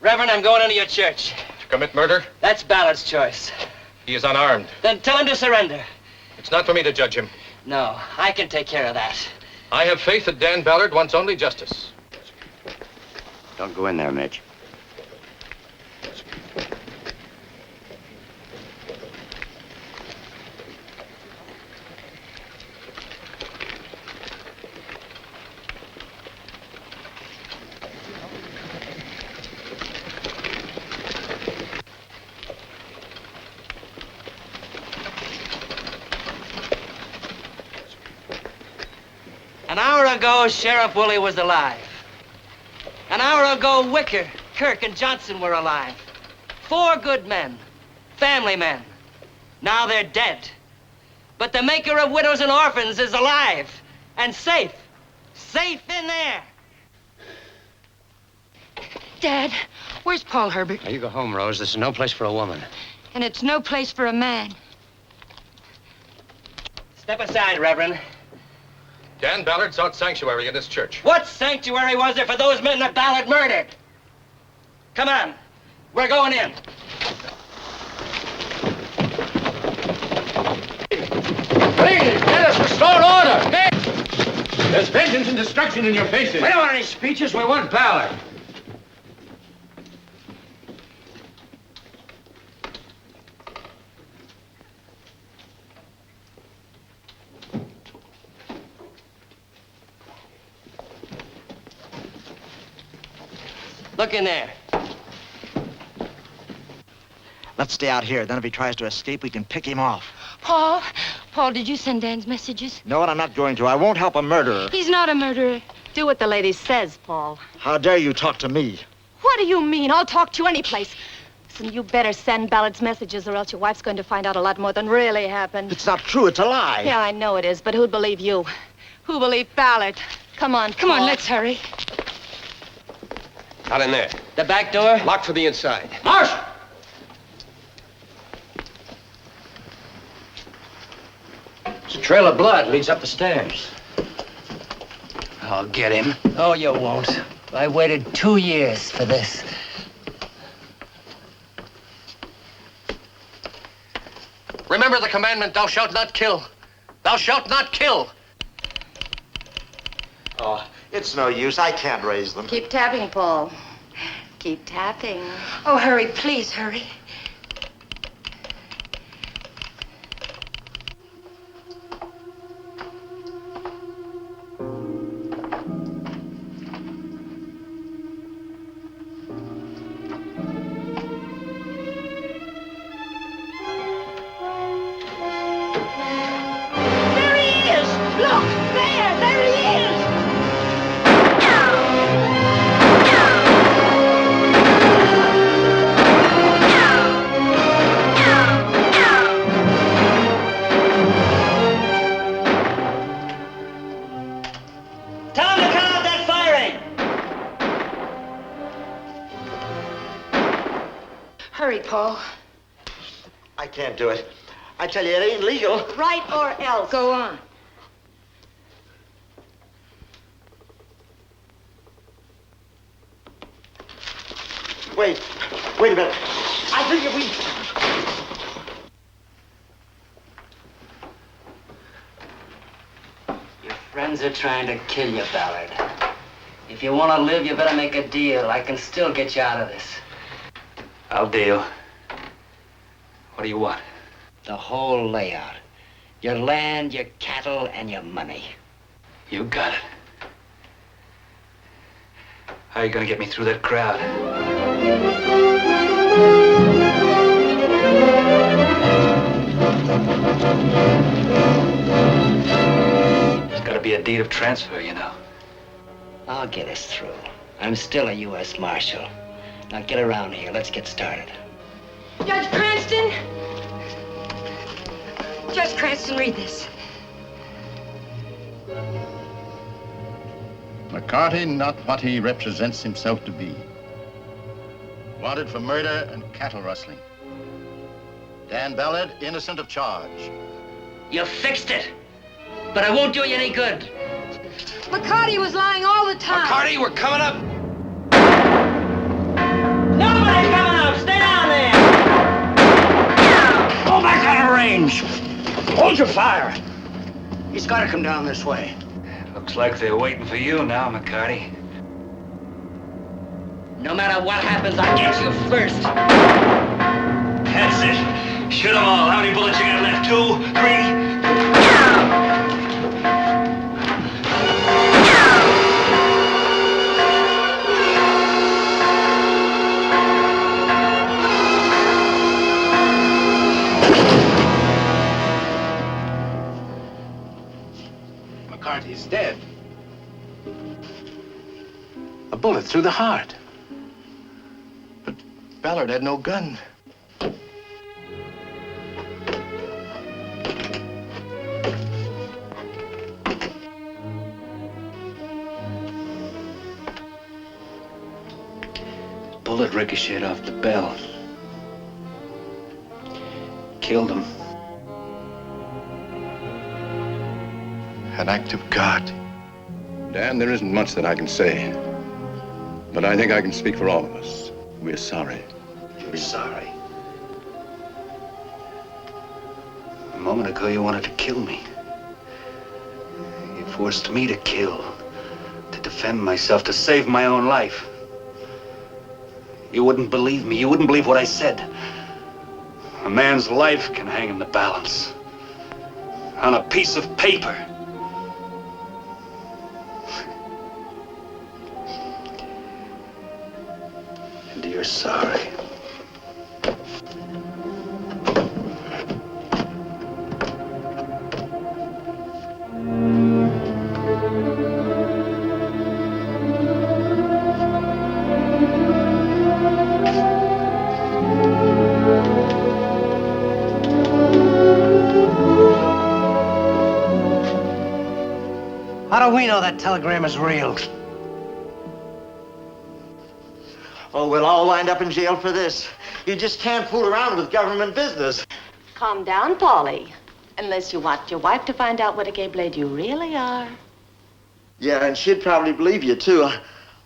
Reverend, I'm going into your church. To commit murder? That's Ballard's choice. He is unarmed. Then tell him to surrender. It's not for me to judge him. No, I can take care of that. I have faith that Dan Ballard wants only justice. Don't go in there, Mitch. An hour ago, Sheriff Woolley was alive. An hour ago, Wicker, Kirk, and Johnson were alive. 4 good men, family men. Now they're dead. But the maker of widows and orphans is alive and safe. Safe in there. Dad, where's Paul Herbert? Now, you go home, Rose. This is no place for a woman. And it's no place for a man. Step aside, Reverend. Dan Ballard sought sanctuary in this church. What sanctuary was there for those men that Ballard murdered? Come on. We're going in. Please, let us restore order. There's vengeance and destruction in your faces. We don't want any speeches. We want Ballard. Look in there. Let's stay out here. Then if he tries to escape, we can pick him off. Paul, did you send Dan's messages? No, and I'm not going to. I won't help a murderer. He's not a murderer. Do what the lady says, Paul. How dare you talk to me? What do you mean? I'll talk to you any place. Listen, you better send Ballard's messages or else your wife's going to find out a lot more than really happened. It's not true. It's a lie. Yeah, I know it is, but who'd believe you? Who'd believe Ballard? Come on, Come on, let's hurry. Not in there. The back door? Locked for the inside. Marsh! It's a trail of blood leads up the stairs. I'll get him. Oh, you won't. I waited 2 years for this. Remember the commandment, thou shalt not kill. Thou shalt not kill. Oh, it's no use. I can't raise them. Keep tapping, Paul. Keep tapping. Oh, hurry, please, hurry. There he is! Look! There he is! Tell him to cut out that firing! Hurry, Paul. I can't do it. I tell you, it ain't legal. Right or else. Go on. Wait a minute. I think if we... Your friends are trying to kill you, Ballard. If you want to live, you better make a deal. I can still get you out of this. I'll deal. What do you want? The whole layout. Your land, your cattle, and your money. You got it. How are you gonna get me through that crowd? There's gotta be a deed of transfer, you know. I'll get us through. I'm still a U.S. Marshal. Now get around here. Let's get started. Judge Cranston? Judge Cranston, read this. McCarty, not what he represents himself to be. Wanted for murder and cattle rustling. Dan Ballard, innocent of charge. You fixed it. But it won't do you any good. McCarty was lying all the time. McCarty, we're coming up. No! range. Hold your fire. He's got to come down this way. Looks like they're waiting for you now, McCarty. No matter what happens, I'll get you first. That's it. Shoot them all. How many bullets you got left? 2, 3? McCarty's dead. A bullet through the heart. But Ballard had no gun. Bullet ricocheted off the bell. Killed him. An act of God. Dan, there isn't much that I can say. But I think I can speak for all of us. We're sorry. You're sorry. A moment ago, you wanted to kill me. You forced me to kill, to defend myself, to save my own life. You wouldn't believe me. You wouldn't believe what I said. A man's life can hang in the balance. On a piece of paper. And you're sorry. How do we know that telegram is real? Oh, we'll all wind up in jail for this. You just can't fool around with government business. Calm down, Polly. Unless you want your wife to find out what a gay blade you really are. Yeah, and she'd probably believe you, too.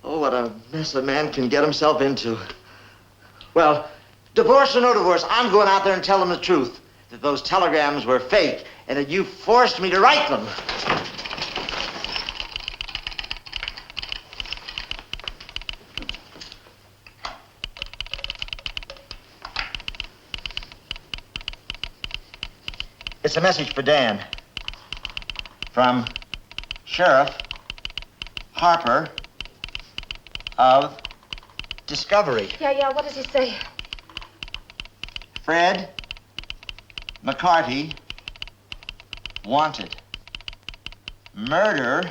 Oh, what a mess a man can get himself into. Well, divorce or no divorce, I'm going out there and tell them the truth. That those telegrams were fake, and that you forced me to write them. It's a message for Dan. From Sheriff Harper of Discovery. Yeah, what does he say? Fred McCarty wanted. Murder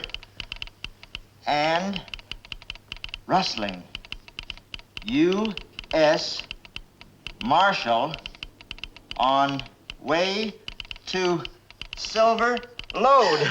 and rustling. U.S. Marshal on way to Silver Lode.